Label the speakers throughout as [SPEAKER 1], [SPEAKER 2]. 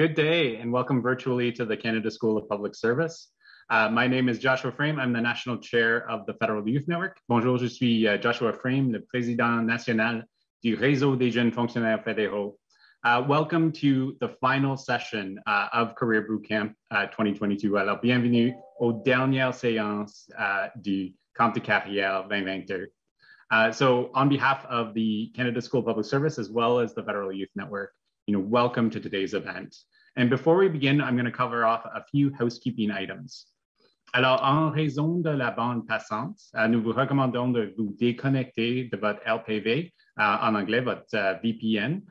[SPEAKER 1] Good day and welcome virtually to the Canada School of Public Service. My name is Joshua Frame. I'm the National Chair of the Federal Youth Network. Bonjour, je suis Joshua Frame, le Président National du Réseau des Jeunes Fonctionnaires Fédéraux. Welcome to the final session of Career Bootcamp 2022. Alors, bienvenue aux dernières séances du Camp de Carrière 2022. So on behalf of the Canada School of Public Service, as well as the Federal Youth Network, welcome to today's event. And before we begin, I'm going to cover off a few housekeeping items. Alors, en raison de la bande passante, nous vous recommandons de vous déconnecter de votre LPV, en anglais, votre VPN,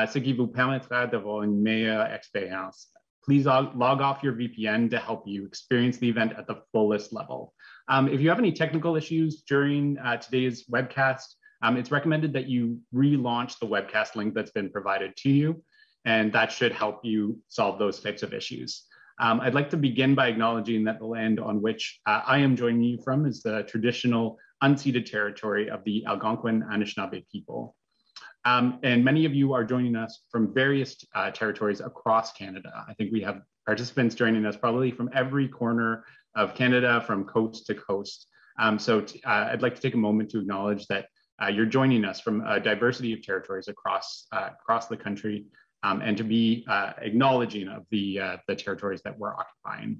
[SPEAKER 1] ce qui vous permettra d'avoir une meilleure expérience. Please log off your VPN to help you experience the event at the fullest level. If you have any technical issues during today's webcast, it's recommended that you relaunch the webcast link that's been provided to you, and that should help you solve those types of issues. I'd like to begin by acknowledging that the land on which I am joining you from is the traditional unceded territory of the Algonquin Anishinaabe people. And many of you are joining us from various territories across Canada. I think we have participants joining us probably from every corner of Canada, from coast to coast. So I'd like to take a moment to acknowledge that you're joining us from a diversity of territories across the country, and to be acknowledging of the territories that we're occupying.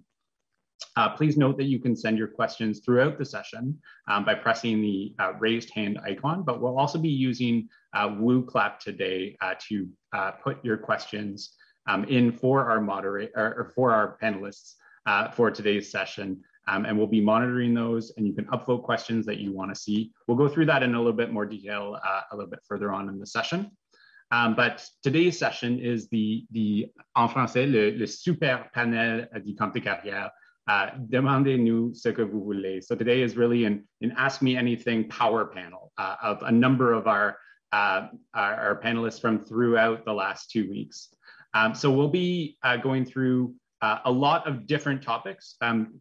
[SPEAKER 1] Please note that you can send your questions throughout the session by pressing the raised hand icon, but we'll also be using WooClap today to put your questions in for our moderator or for our panelists for today's session. And we'll be monitoring those, and you can upvote questions that you want to see. We'll go through that in a little bit more detail a little bit further on in the session. But today's session is en français, le super panel du Camp de Carrière. Demandez-nous ce que vous voulez. So today is really an Ask Me Anything power panel of a number of our panelists from throughout the last 2 weeks. So we'll be going through a lot of different topics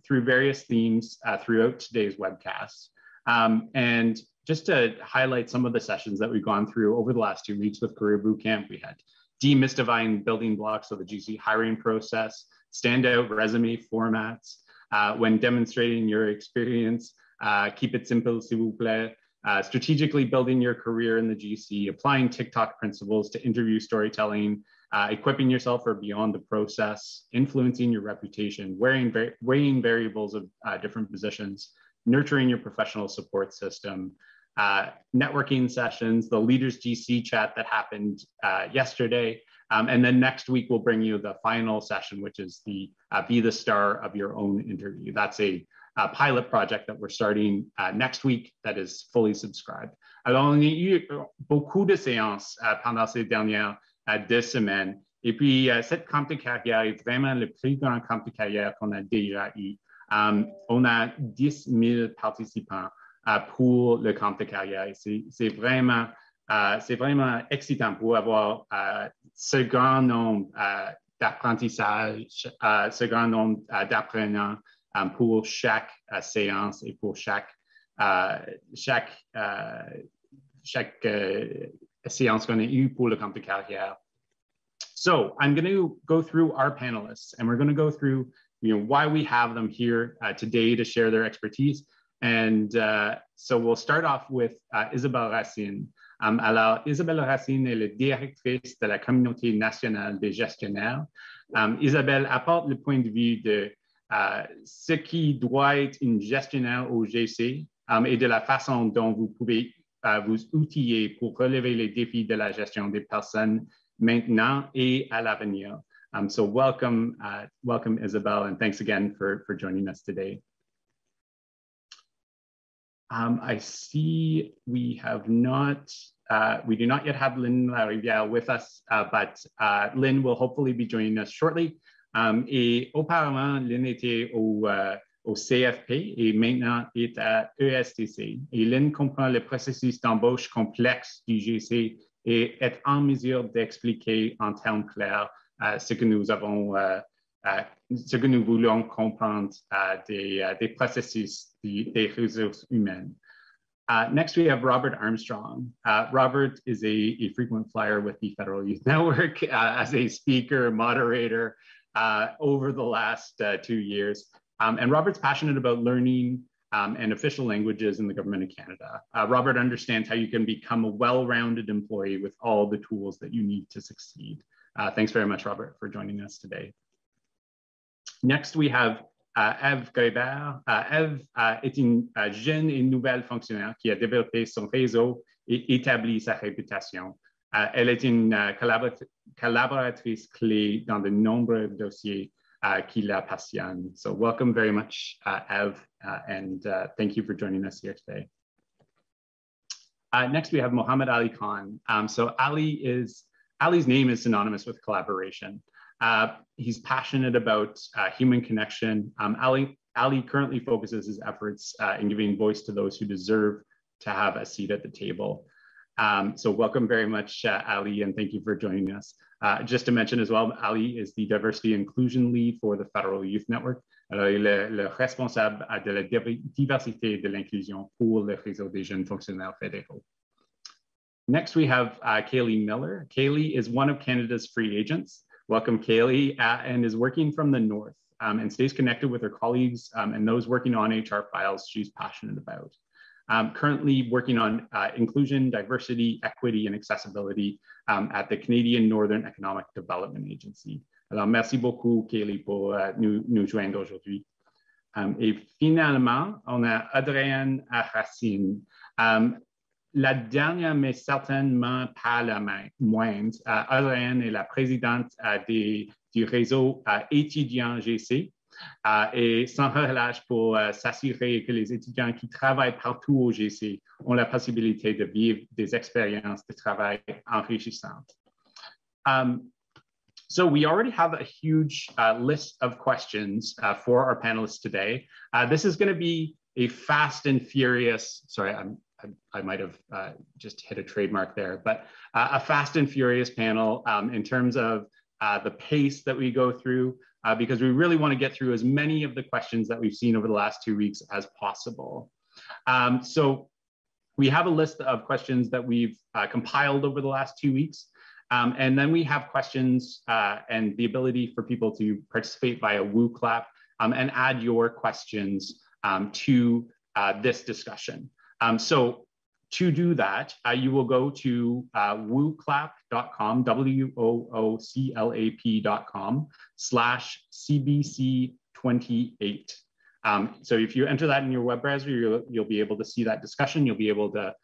[SPEAKER 1] through various themes throughout today's webcast. And just to highlight some of the sessions that we've gone through over the last 2 weeks with Career Bootcamp, we had demystifying building blocks of the GC hiring process, standout resume formats, when demonstrating your experience, keep it simple, s'il vous plaît, strategically building your career in the GC, applying TikTok principles to interview storytelling, equipping yourself for beyond the process, influencing your reputation, weighing variables of different positions, nurturing your professional support system, networking sessions, the Leaders GC chat that happened yesterday, and then next week we'll bring you the final session, which is the Be the Star of Your Own Interview. That's a pilot project that we're starting next week that is fully subscribed. Alors, on a eu beaucoup de séances pendant ces dernières 2 semaines. Et puis, cette camp de carrière est vraiment le plus grand camp de carrière qu'on a déjà eu. On a 10 000 participants pour le camp de carrière. C'est vraiment excitant pour avoir ce grand nombre d'apprentissage, ce grand nombre d'apprenants pour chaque séance et pour chaque séance qu'on a eue pour le camp de carrière. So I'm going to go through our panelists, and we're going to go through why we have them here today to share their expertise. And so we'll start off with Isabelle Racine. Alors, Isabelle Racine est la directrice de la communauté nationale des gestionnaires. Isabelle apporte le point de vue de ce qui doit être une gestionnaire au GC et de la façon dont vous pouvez vous outiller pour relever les défis de la gestion des personnes maintenant et à l'avenir. So welcome Isabelle, and thanks again for joining us today. I see we do not yet have Lynne Lariviere with us, but Lynne will hopefully be joining us shortly. Et auparavant, Lynne était au CFP et maintenant est à ESDC. Et Lynne comprend le processus d'embauche complexe du GC et est en mesure d'expliquer en termes clairs ce que nous voulons comprendre des processus des ressources humaines. Next, we have Robert Armstrong. Robert is a frequent flyer with the Federal Youth Network as a speaker, moderator over the last 2 years. And Robert's passionate about learning and official languages in the Government of Canada. Robert understands how you can become a well-rounded employee with all the tools that you need to succeed. Thanks very much, Robert, for joining us today. Next, we have Eve Grébert. Eve est une jeune et nouvelle fonctionnaire qui a développé son réseau et établi sa réputation. Elle est une collaboratrice clé dans de nombreux dossiers qui la passionnent. So welcome very much, Eve, and thank you for joining us here today. Next, we have Muhammed Ali Khan. So Ali's name is synonymous with collaboration. He's passionate about human connection. Ali currently focuses his efforts in giving voice to those who deserve to have a seat at the table. So welcome very much, Ali, and thank you for joining us. Just to mention as well, Ali is the Diversity Inclusion Lead for the Federal Youth Network. Alors, il est le responsable de la diversité et de l'inclusion pour le réseau des jeunes fonctionnaires fédéraux. Next, we have Caleigh Miller. Caleigh is one of Canada's free agents. Welcome, Caleigh, and is working from the North and stays connected with her colleagues and those working on HR files she's passionate about. Currently working on inclusion, diversity, equity, and accessibility at the Canadian Northern Economic Development Agency. Alors, merci beaucoup, Caleigh, pour nous joindre aujourd'hui. Et finalement, on a Audrey-Anne à Racine. La dernière, mais certainement pas la moindre, Audrey-Anne est la présidente du réseau étudiant GC et sans relâche pour s'assurer que les étudiants qui travaillent partout au GC ont la possibilité de vivre des expériences de travail enrichissantes. So we already have a huge list of questions for our panelists today. This is going to be a fast and furious, sorry, I might have just hit a trademark there, but a fast and furious panel in terms of the pace that we go through, because we really want to get through as many of the questions that we've seen over the last 2 weeks as possible. So we have a list of questions that we've compiled over the last 2 weeks. And then we have questions and the ability for people to participate via Woo Clap and add your questions to this discussion. So to do that, you will go to wooclap.com, wooclap.com/CBC28. So if you enter that in your web browser, you'll be able to see that discussion. You'll be able to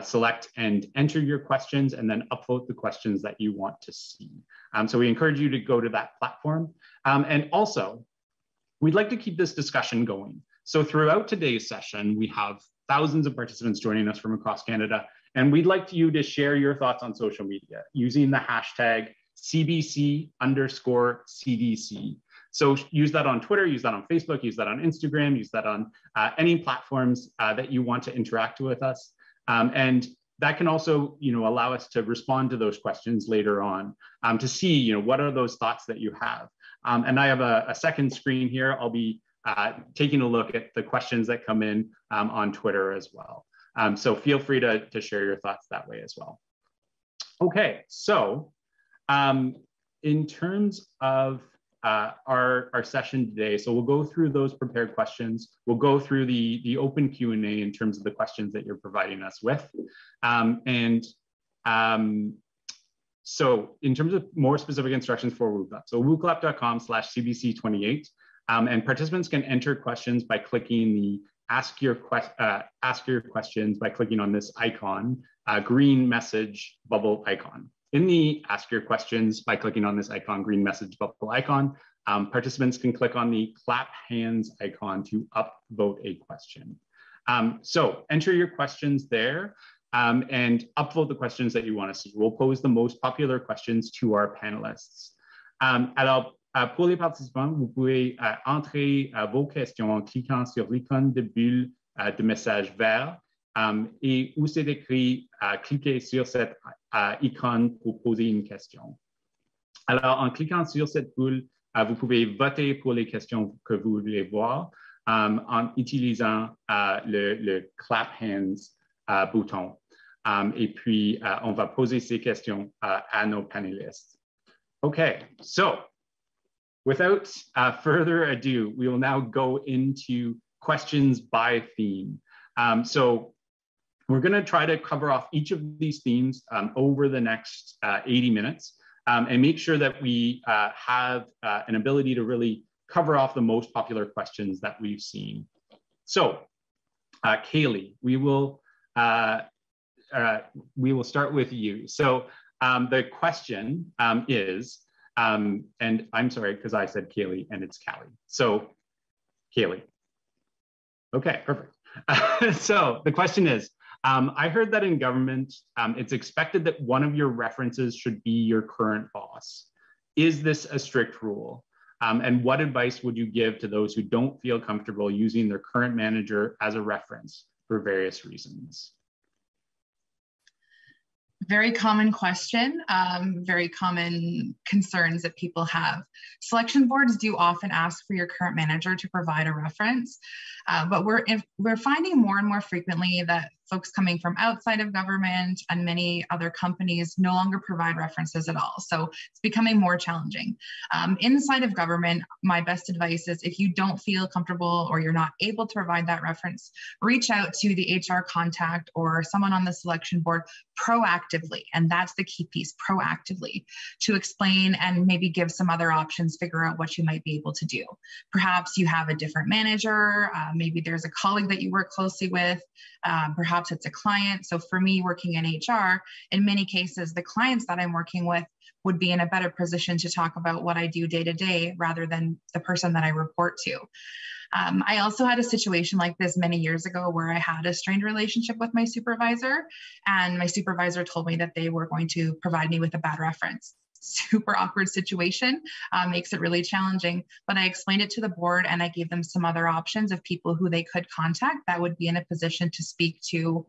[SPEAKER 1] select and enter your questions and then upvote the questions that you want to see. So we encourage you to go to that platform. And also, we'd like to keep this discussion going. So throughout today's session, we have thousands of participants joining us from across Canada, and we'd like you to share your thoughts on social media using the hashtag CBC_CDC. So use that on Twitter, use that on Facebook, use that on Instagram, use that on any platforms that you want to interact with us. And that can also, allow us to respond to those questions later on to see, what are those thoughts that you have. And I have a second screen here. I'll be taking a look at the questions that come in on Twitter as well. So feel free to share your thoughts that way as well. Okay, so in terms of our session today, so we'll go through those prepared questions. We'll go through the open Q&A in terms of the questions that you're providing us with. So in terms of more specific instructions for WooClap, so wooclap.com/CBC28. And participants can enter questions by clicking the ask your questions by clicking on this icon, green message bubble icon. In the ask your questions by clicking on this icon, green message bubble icon, participants can click on the clap hands icon to upvote a question. So enter your questions there and upvote the questions that you want to see. We'll pose the most popular questions to our panelists. Alors, pour les participants, vous pouvez entrer vos questions en cliquant sur l'icône de bulle de message vert et où c'est écrit cliquez sur cette icône pour poser une question. Alors, en cliquant sur cette bulle, vous pouvez voter pour les questions que vous voulez voir en utilisant le clap hands bouton. Et puis, on va poser ces questions à nos panélistes. Okay, so without further ado, we will now go into questions by theme. So we're going to try to cover off each of these themes over the next 80 minutes and make sure that we have an ability to really cover off the most popular questions that we've seen. So, Caleigh, we will start with you. So the question is, and I'm sorry, because I said Caleigh and it's Caleigh. So Caleigh. Okay, perfect. So the question is, I heard that in government, it's expected that one of your references should be your current boss. Is this a strict rule? And what advice would you give to those who don't feel comfortable using their current manager as a reference for various reasons?
[SPEAKER 2] Very common question, very common concerns that people have. Selection boards do often ask for your current manager to provide a reference, but we're finding more and more frequently that folks coming from outside of government and many other companies no longer provide references at all. So it's becoming more challenging. Inside of government, my best advice is if you don't feel comfortable or you're not able to provide that reference, reach out to the HR contact or someone on the selection board proactively. And that's the key piece, proactively, to explain and maybe give some other options, figure out what you might be able to do. Perhaps you have a different manager, maybe there's a colleague that you work closely with, perhaps it's a client. So for me, working in HR, in many cases, the clients that I'm working with would be in a better position to talk about what I do day to day rather than the person that I report to. I also had a situation like this many years ago where I had a strained relationship with my supervisor, and my supervisor told me that they were going to provide me with a bad reference. Super awkward situation, makes it really challenging, but I explained it to the board and I gave them some other options of people who they could contact that would be in a position to speak to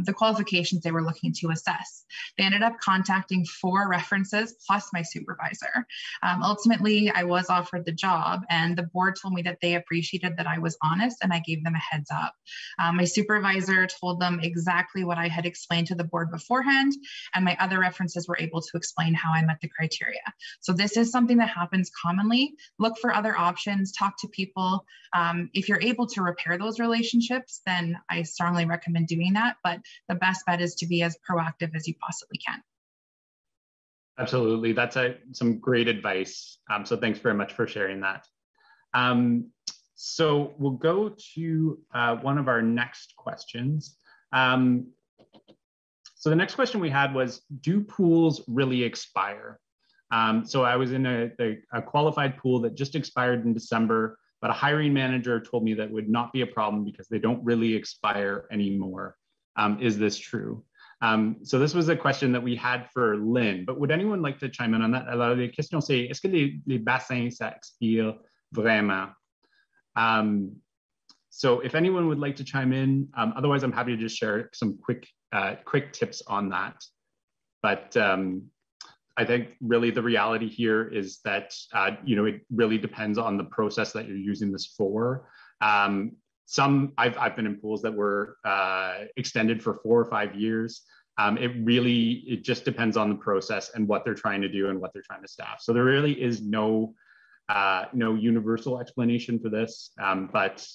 [SPEAKER 2] the qualifications they were looking to assess. They ended up contacting 4 references plus my supervisor. Ultimately, I was offered the job and the board told me that they appreciated that I was honest and I gave them a heads up. My supervisor told them exactly what I had explained to the board beforehand, and my other references were able to explain how I met the criteria. So this is something that happens commonly. Look for other options, talk to people. If you're able to repair those relationships, then I strongly recommend doing that. But the best bet is to be as proactive as you possibly can.
[SPEAKER 1] Absolutely. That's some great advice. So thanks very much for sharing that. So we'll go to one of our next questions. So the next question we had was, do pools really expire? So I was in a qualified pool that just expired in December, but a hiring manager told me that would not be a problem because they don't really expire anymore. Is this true? So this was a question that we had for Lynne, but would anyone like to chime in on that? Alors, la question c'est, est-ce que les bassins, ça expire vraiment? So if anyone would like to chime in, otherwise I'm happy to just share some quick tips on that. But I think really the reality here is that, it really depends on the process that you're using this for. I've been in pools that were extended for 4 or 5 years. It just depends on the process and what they're trying to do and what they're trying to staff. So there really is no universal explanation for this, but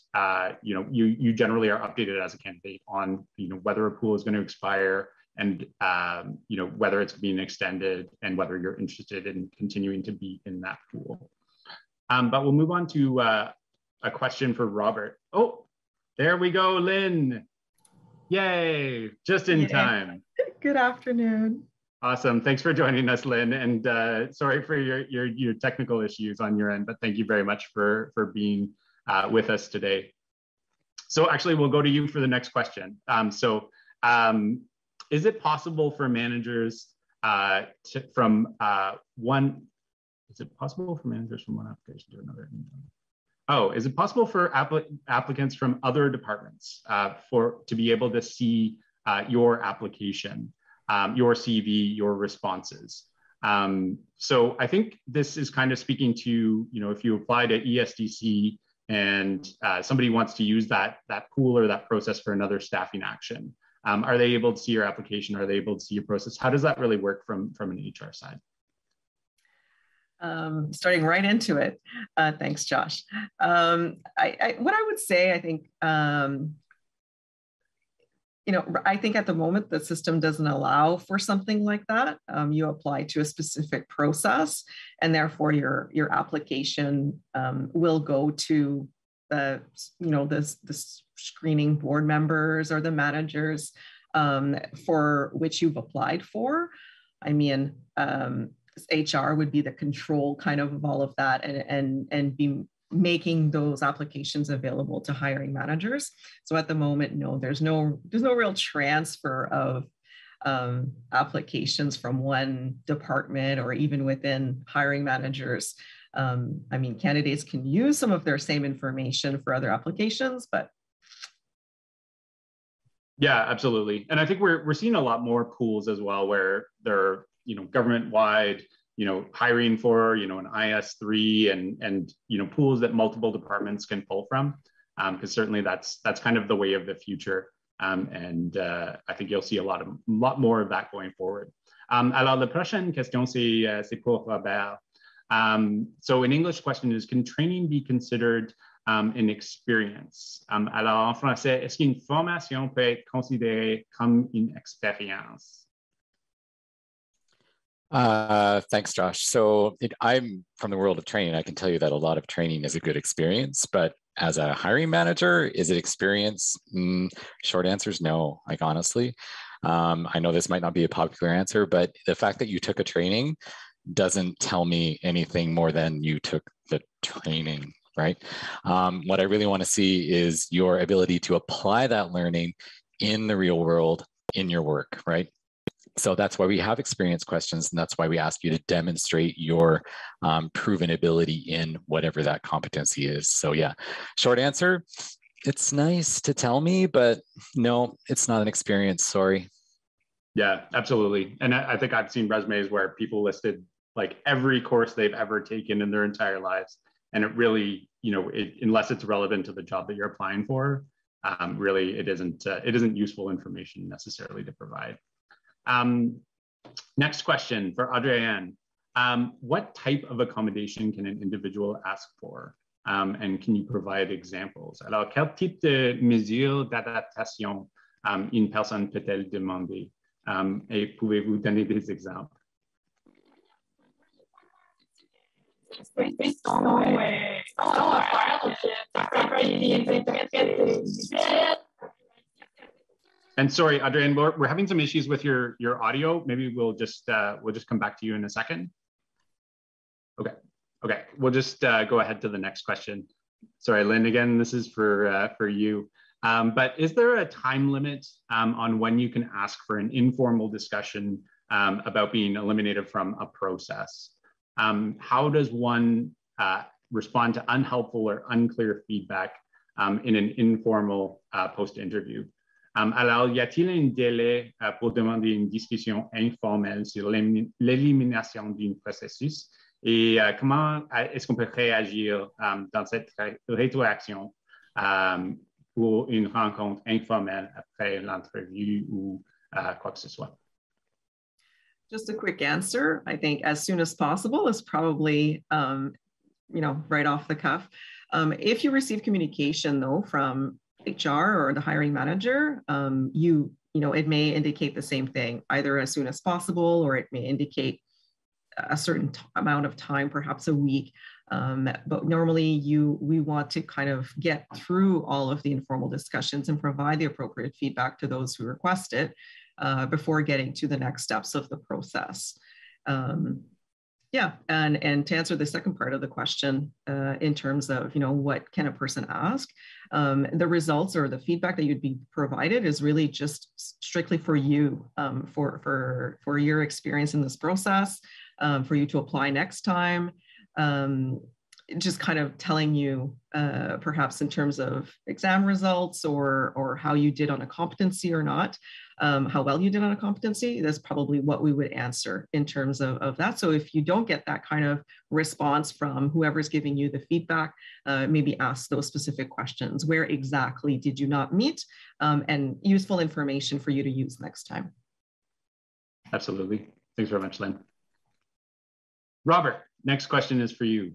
[SPEAKER 1] you generally are updated as a candidate on whether a pool is going to expire and whether it's being extended and whether you're interested in continuing to be in that pool. But we'll move on to a question for Robert. Oh, there we go, Lynne. Yay, just in time.
[SPEAKER 3] Good afternoon.
[SPEAKER 1] Awesome. Thanks for joining us, Lynne. And sorry for your technical issues on your end, but thank you very much for being with us today. So actually, we'll go to you for the next question. Is it possible for managers from one application to another? Oh, is it possible for applicants from other departments to be able to see your application? Your CV, your responses. So I think this is kind of speaking to, if you apply to ESDC and somebody wants to use that pool or that process for another staffing action. Are they able to see your application? Are they able to see your process? How does that really work from an HR side?
[SPEAKER 3] Starting right into it. Thanks, Josh. What I would say, I think, I think at the moment the system doesn't allow for something like that. You apply to a specific process, and therefore your application will go to the screening board members or the managers for which you've applied for. I mean, HR would be the control kind of all of that and be making those applications available to hiring managers. So at the moment, no, there's no real transfer of applications from one department or even within hiring managers. I mean, candidates can use some of their same information for other applications, but.
[SPEAKER 1] Yeah, absolutely. And I think we're seeing a lot more pools as well where they're, government-wide, hiring for, an IS3 and pools that multiple departments can pull from, because certainly that's kind of the way of the future. And I think you'll see a lot more of that going forward. Alors, la prochaine question, c'est pour Robert. So an English question is, can training be considered an experience? Alors, en français, est-ce qu'une formation peut être considérée comme une expérience?
[SPEAKER 4] Thanks, Josh. So I'm from the world of training. I can tell you that a lot of training is a good experience, but as a hiring manager, is it experience? Short answer is no, like honestly. I know this might not be a popular answer, but the fact that you took a training doesn't tell me anything more than you took the training, right? What I really want to see is your ability to apply that learning in the real world, in your work, right? So that's why we have experience questions, and that's why we ask you to demonstrate your proven ability in whatever that competency is. So yeah, short answer, it's nice to tell me, but no, it's not an experience, sorry.
[SPEAKER 1] Yeah, absolutely. And I think I've seen resumes where people listed like every course they've ever taken in their entire lives. And it really, unless it's relevant to the job that you're applying for, really it isn't useful information necessarily to provide. Next question for Audrey-Anne. What type of accommodation can an individual ask for? And can you provide examples? Alors, quel type de mesures d'adaptation une personne peut-elle demander? Et pouvez-vous donner des exemples? And sorry, Audrey-Anne, we're having some issues with your audio. Maybe we'll just come back to you in a second. Okay, we'll just go ahead to the next question. Sorry, Lynn, again, this is for you. But is there a time limit on when you can ask for an informal discussion about being eliminated from a process? How does one respond to unhelpful or unclear feedback in an informal post-interview? Alors, y a-t-il un délai pour demander une discussion informelle sur l'élimination d'un processus? Et comment est-ce qu'on peut réagir dans cette rétroaction pour une rencontre informelle après l'entrevue ou quoi que ce soit?
[SPEAKER 3] Just a quick answer. I think as soon as possible is probably, right off the cuff. If you receive communication though from HR or the hiring manager, it may indicate the same thing, either as soon as possible, or it may indicate a certain amount of time, perhaps a week. But normally we want to kind of get through all of the informal discussions and provide the appropriate feedback to those who request it before getting to the next steps of the process. And to answer the second part of the question, in terms of, what can a person ask, the results or the feedback that you'd be provided is really just strictly for you, for your experience in this process, for you to apply next time. just kind of telling you, perhaps in terms of exam results or how you did on a competency or not, how well you did on a competency, that's probably what we would answer in terms of that. So if you don't get that kind of response from whoever's giving you the feedback, maybe ask those specific questions. Where exactly did you not meet? And useful information for you to use next time.
[SPEAKER 1] Absolutely. Thanks very much, Lynne. Robert, next question is for you.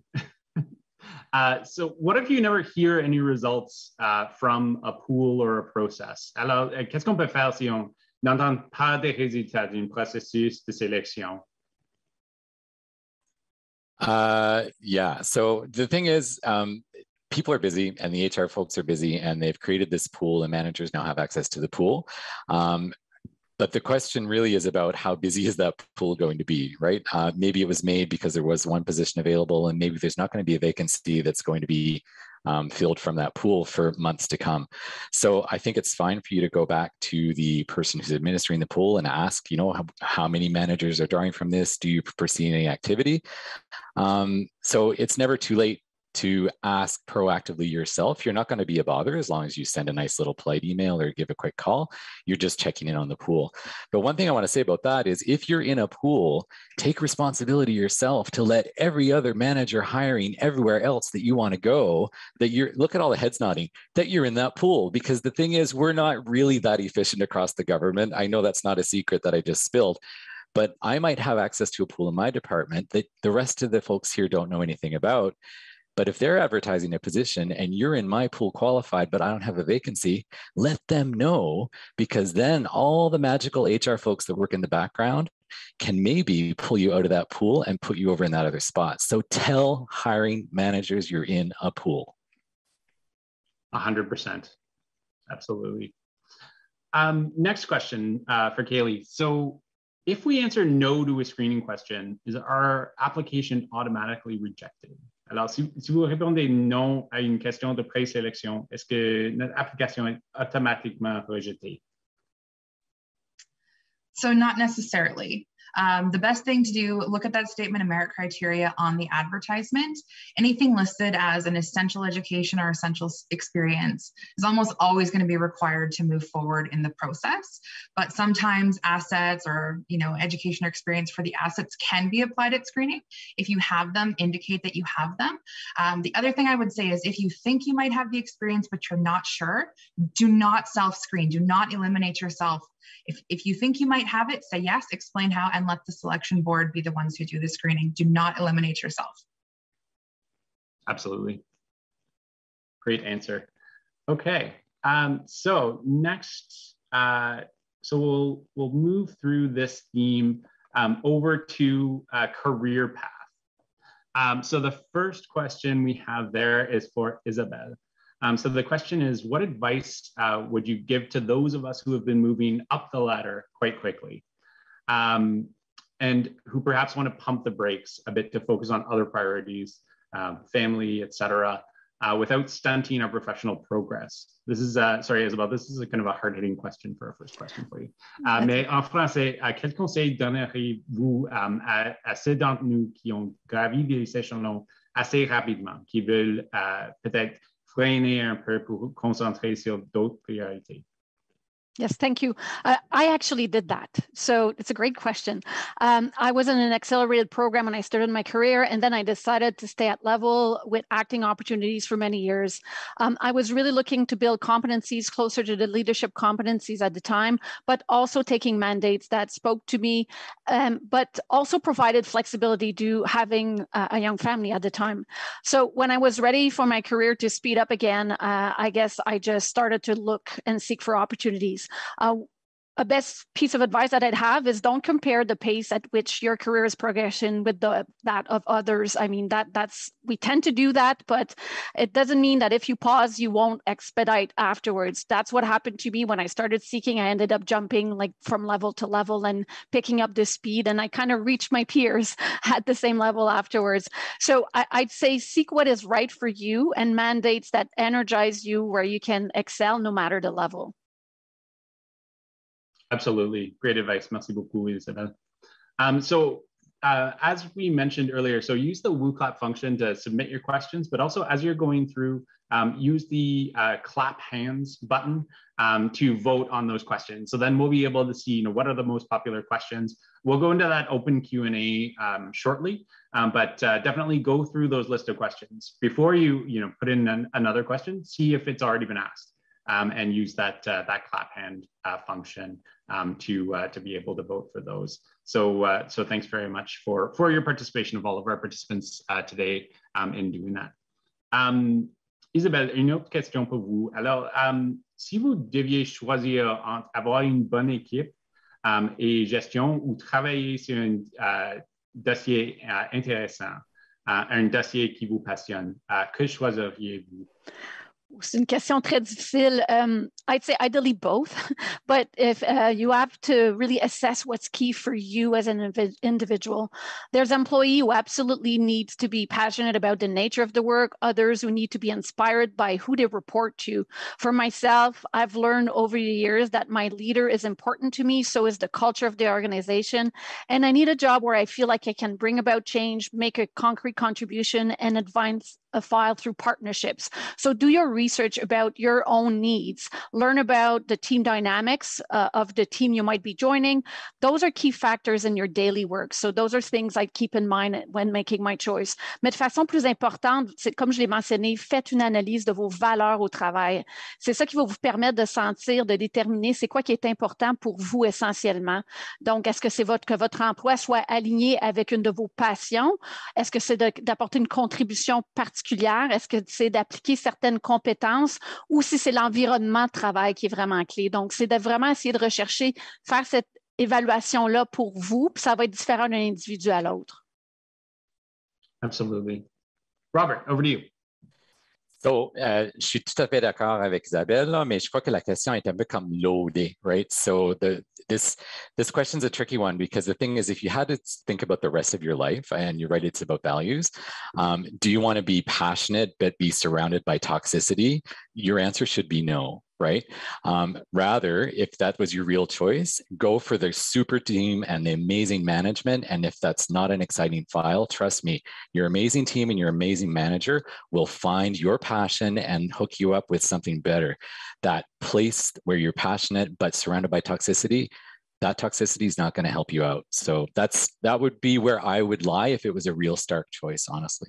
[SPEAKER 1] So what if you never hear any results from a pool or a process? Alors, qu'est-ce qu'on peut faire si on n'entend pas des résultats d'un processus de sélection?
[SPEAKER 4] Yeah, so the thing is, people are busy and the HR folks are busy and they've created this pool and managers now have access to the pool. But the question really is about how busy is that pool going to be, right? Maybe it was made because there was one position available and maybe there's not going to be a vacancy that's going to be filled from that pool for months to come. So I think it's fine for you to go back to the person who's administering the pool and ask, you know, how many managers are drawing from this? Do you foresee any activity? So it's never too late to ask proactively yourself. You're not going to be a bother as long as you send a nice little polite email or give a quick call. You're just checking in on the pool. But one thing I want to say about that is if you're in a pool, take responsibility yourself to let every other manager hiring everywhere else that you want to go, that you're, look at all the heads nodding, that you're in that pool. Because the thing is, we're not really that efficient across the government. I know that's not a secret that I just spilled, but I might have access to a pool in my department that the rest of the folks here don't know anything about. But if they're advertising a position and you're in my pool qualified, but I don't have a vacancy, let them know, because then all the magical HR folks that work in the background can maybe pull you out of that pool and put you over in that other spot. So tell hiring managers you're in a pool.
[SPEAKER 1] 100%. Absolutely. Next question for Caleigh. So if we answer no to a screening question, is our application automatically rejected? Alors, si vous répondez non à une question de présélection, est-ce que notre application est automatiquement rejetée?
[SPEAKER 2] So not necessarily. The best thing to do, look at that statement of merit criteria on the advertisement. Anything listed as an essential education or essential experience is almost always going to be required to move forward in the process. But sometimes assets or, you know, education or experience for the assets can be applied at screening. If you have them, indicate that you have them. The other thing I would say is if you think you might have the experience, but you're not sure, do not self-screen. Do not eliminate yourself. If you think you might have it, say yes, explain how, and let the selection board be the ones who do the screening. Do not eliminate yourself.
[SPEAKER 1] Absolutely. Great answer. Okay, so next, so we'll move through this theme over to career path. So the first question we have there is for Isabelle. So the question is, what advice would you give to those of us who have been moving up the ladder quite quickly and who perhaps want to pump the brakes a bit to focus on other priorities, family, etc., without stunting our professional progress? This is, sorry, Isabelle, this is a kind of a hard-hitting question for our first question for you. Mais en français, quel conseil donneriez-vous à ceux d'entre nous qui ont gravi des échelons assez rapidement, qui veulent peut-être freiner un peu pour concentrer sur d'autres priorités?
[SPEAKER 5] Yes, thank you. I actually did that. So it's a great question. I was in an accelerated program when I started my career, and then I decided to stay at level with acting opportunities for many years. I was really looking to build competencies closer to the leadership competencies at the time, but also taking mandates that spoke to me, but also provided flexibility to having a young family at the time. So when I was ready for my career to speed up again, I guess I just started to look and seek for opportunities. A best piece of advice that I'd have is don't compare the pace at which your career is progressing with that of others. I mean, we tend to do that, but it doesn't mean that if you pause, you won't expedite afterwards. That's what happened to me when I started seeking. I ended up jumping like from level to level and picking up the speed, and I kind of reached my peers at the same level afterwards. So I'd say seek what is right for you and mandates that energize you where you can excel no matter the level.
[SPEAKER 1] Absolutely. Great advice. Merci beaucoup, Isabelle. So as we mentioned earlier, so use the WooClap function to submit your questions, but also as you're going through, use the clap hands button to vote on those questions. So then we'll be able to see, you know, what are the most popular questions. We'll go into that open Q&A shortly, but definitely go through those list of questions. Before you put in another question, see if it's already been asked, and use that clap hand function to be able to vote for those. So thanks very much for your participation of all of our participants today in doing that. Isabelle, une autre question pour vous. Alors, si vous deviez choisir entre avoir une bonne équipe et gestion ou travailler sur un dossier intéressant, un dossier qui vous passionne, que choisiriez-vous?
[SPEAKER 5] C'est une question très difficile. I'd say ideally both, but if you have to really assess what's key for you as an individual, there's an employee who absolutely needs to be passionate about the nature of the work, others who need to be inspired by who they report to. For myself, I've learned over the years that my leader is important to me, so is the culture of the organization, and I need a job where I feel like I can bring about change, make a concrete contribution, and advance a file through partnerships. So do your research about your own needs, learn about the team dynamics of the team you might be joining. Those are key factors in your daily work. So those are things I keep in mind when making my choice. Mais de façon plus importante, c'est comme je l'ai mentionné, faites une analyse de vos valeurs au travail. C'est ça qui va vous permettre de sentir, de déterminer c'est quoi qui est important pour vous essentiellement. Donc, est-ce que c'est que votre emploi soit aligné avec une de vos passions? Est-ce que c'est d'apporter une contribution particulière? Est-ce que c'est d'appliquer certaines compétences ou si c'est l'environnement de travail qui est vraiment clé? Donc, c'est de vraiment essayer de rechercher, faire cette évaluation-là pour vous, puis ça va être différent d'un individu à l'autre.
[SPEAKER 1] Absolutely. Robert, over to you.
[SPEAKER 4] So, je suis tout à fait d'accord avec Isabelle, là, mais je crois que la question est un peu comme loadée, right? So this question is a tricky one because the thing is, if you had to think about the rest of your life and you're right, it's about values. Do you want to be passionate but be surrounded by toxicity? Your answer should be no, right? Rather, if that was your real choice, go for the super team and the amazing management. And if that's not an exciting file, trust me, your amazing team and your amazing manager will find your passion and hook you up with something better. That place where you're passionate but surrounded by toxicity, that toxicity is not going to help you out. So that would be where I would lie if it was a real stark choice, honestly.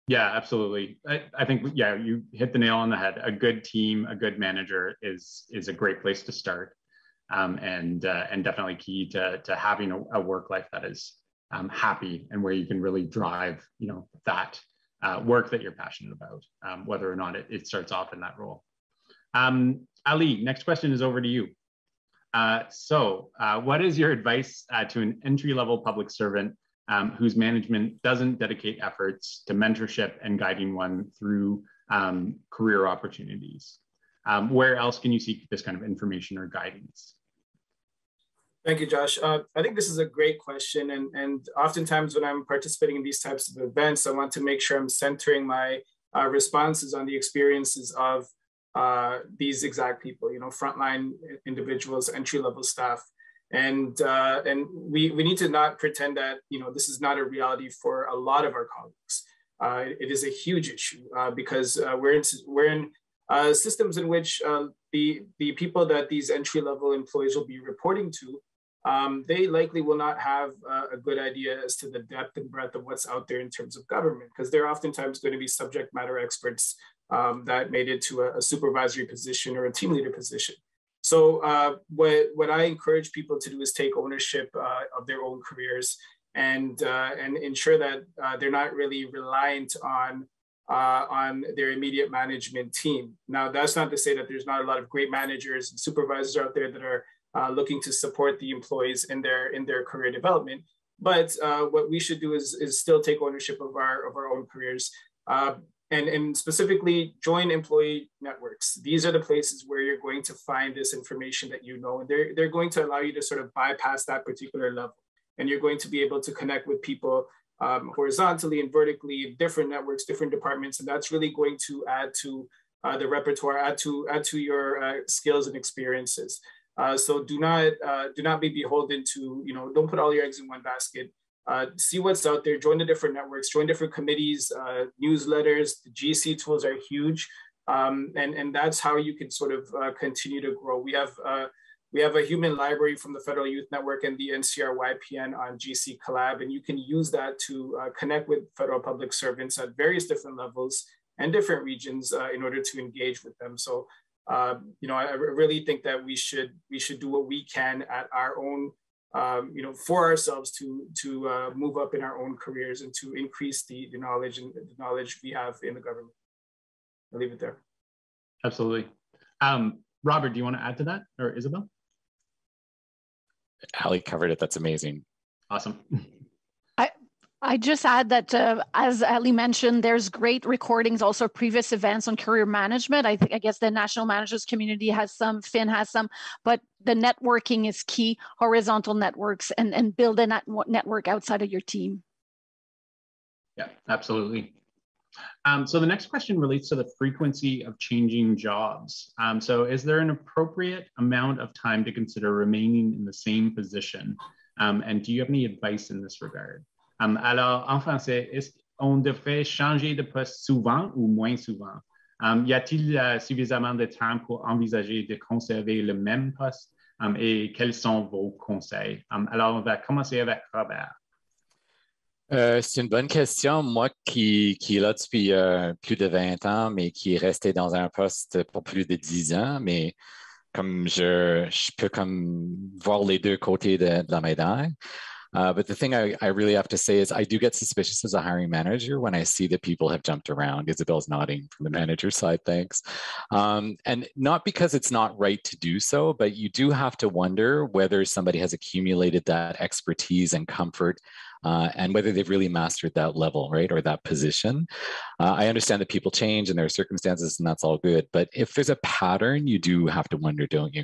[SPEAKER 1] Yeah, absolutely. I think, yeah, you hit the nail on the head. A good team, a good manager is a great place to start, and definitely key to having a work life that is happy and where you can really drive, that work that you're passionate about, whether or not it starts off in that role. Ali, next question is over to you. So what is your advice to an entry-level public servant whose management doesn't dedicate efforts to mentorship and guiding one through career opportunities? Where else can you seek this kind of information or guidance?
[SPEAKER 6] Thank you, Josh. I think this is a great question. And oftentimes when I'm participating in these types of events, I want to make sure I'm centering my responses on the experiences of these exact people, frontline individuals, entry-level staff. And we need to not pretend that, this is not a reality for a lot of our colleagues. It is a huge issue because we're in systems in which the people that these entry-level employees will be reporting to, they likely will not have a good idea as to the depth and breadth of what's out there in terms of government, because they're oftentimes going to be subject matter experts that made it to a supervisory position or a team leader position. So what I encourage people to do is take ownership of their own careers and ensure that they're not really reliant on their immediate management team. Now, that's not to say that there's not a lot of great managers and supervisors out there that are looking to support the employees in their career development. But what we should do is still take ownership of our own careers. And specifically join employee networks. These are the places where you're going to find this information that and they're going to allow you to sort of bypass that particular level. And you're going to be able to connect with people horizontally and vertically, different networks, different departments, and that's really going to add to the repertoire, add to your skills and experiences. So do not be beholden to, don't put all your eggs in one basket. see what's out there, join the different networks, join different committees, newsletters. The GC tools are huge. And that's how you can sort of continue to grow. We have a human library from the Federal Youth Network and the NCR YPN on GC Collab, and you can use that to connect with federal public servants at various different levels and different regions in order to engage with them. So, you know, I really think that we should do what we can at our own, you know, for ourselves to move up in our own careers and to increase the knowledge and the knowledge we have in the government. I'll leave it there.
[SPEAKER 1] Absolutely. Robert, do you want to add to that, or Isabelle?
[SPEAKER 4] Ali covered it. That's amazing.
[SPEAKER 1] Awesome.
[SPEAKER 5] I just add that, as Ali mentioned, there's great recordings, also previous events on career management. I guess the National Managers Community has some, FIN has some, but the networking is key, horizontal networks, and build a network outside of your team.
[SPEAKER 1] Yeah, absolutely. So the next question relates to the frequency of changing jobs. So is there an appropriate amount of time to consider remaining in the same position? And do you have any advice in this regard? Alors, en français, est-ce qu'on devrait changer de poste souvent ou moins souvent? Y a-t-il suffisamment de temps pour envisager de conserver le même poste? Et quels sont vos conseils? Alors, on va commencer avec Robert.
[SPEAKER 4] C'est une bonne question. Moi qui est là depuis plus de 20 ans, mais qui est resté dans un poste pour plus de 10 ans, mais comme je peux comme voir les deux côtés de la médaille. But the thing I really have to say is I do get suspicious as a hiring manager when I see that people have jumped around. Isabelle's nodding from the manager side, thanks. And not because it's not right to do so, but you do have to wonder whether somebody has accumulated that expertise and comfort and whether they've really mastered that level, right, or that position. I understand that people change and there are circumstances and that's all good, but if there's a pattern, you do have to wonder, don't you?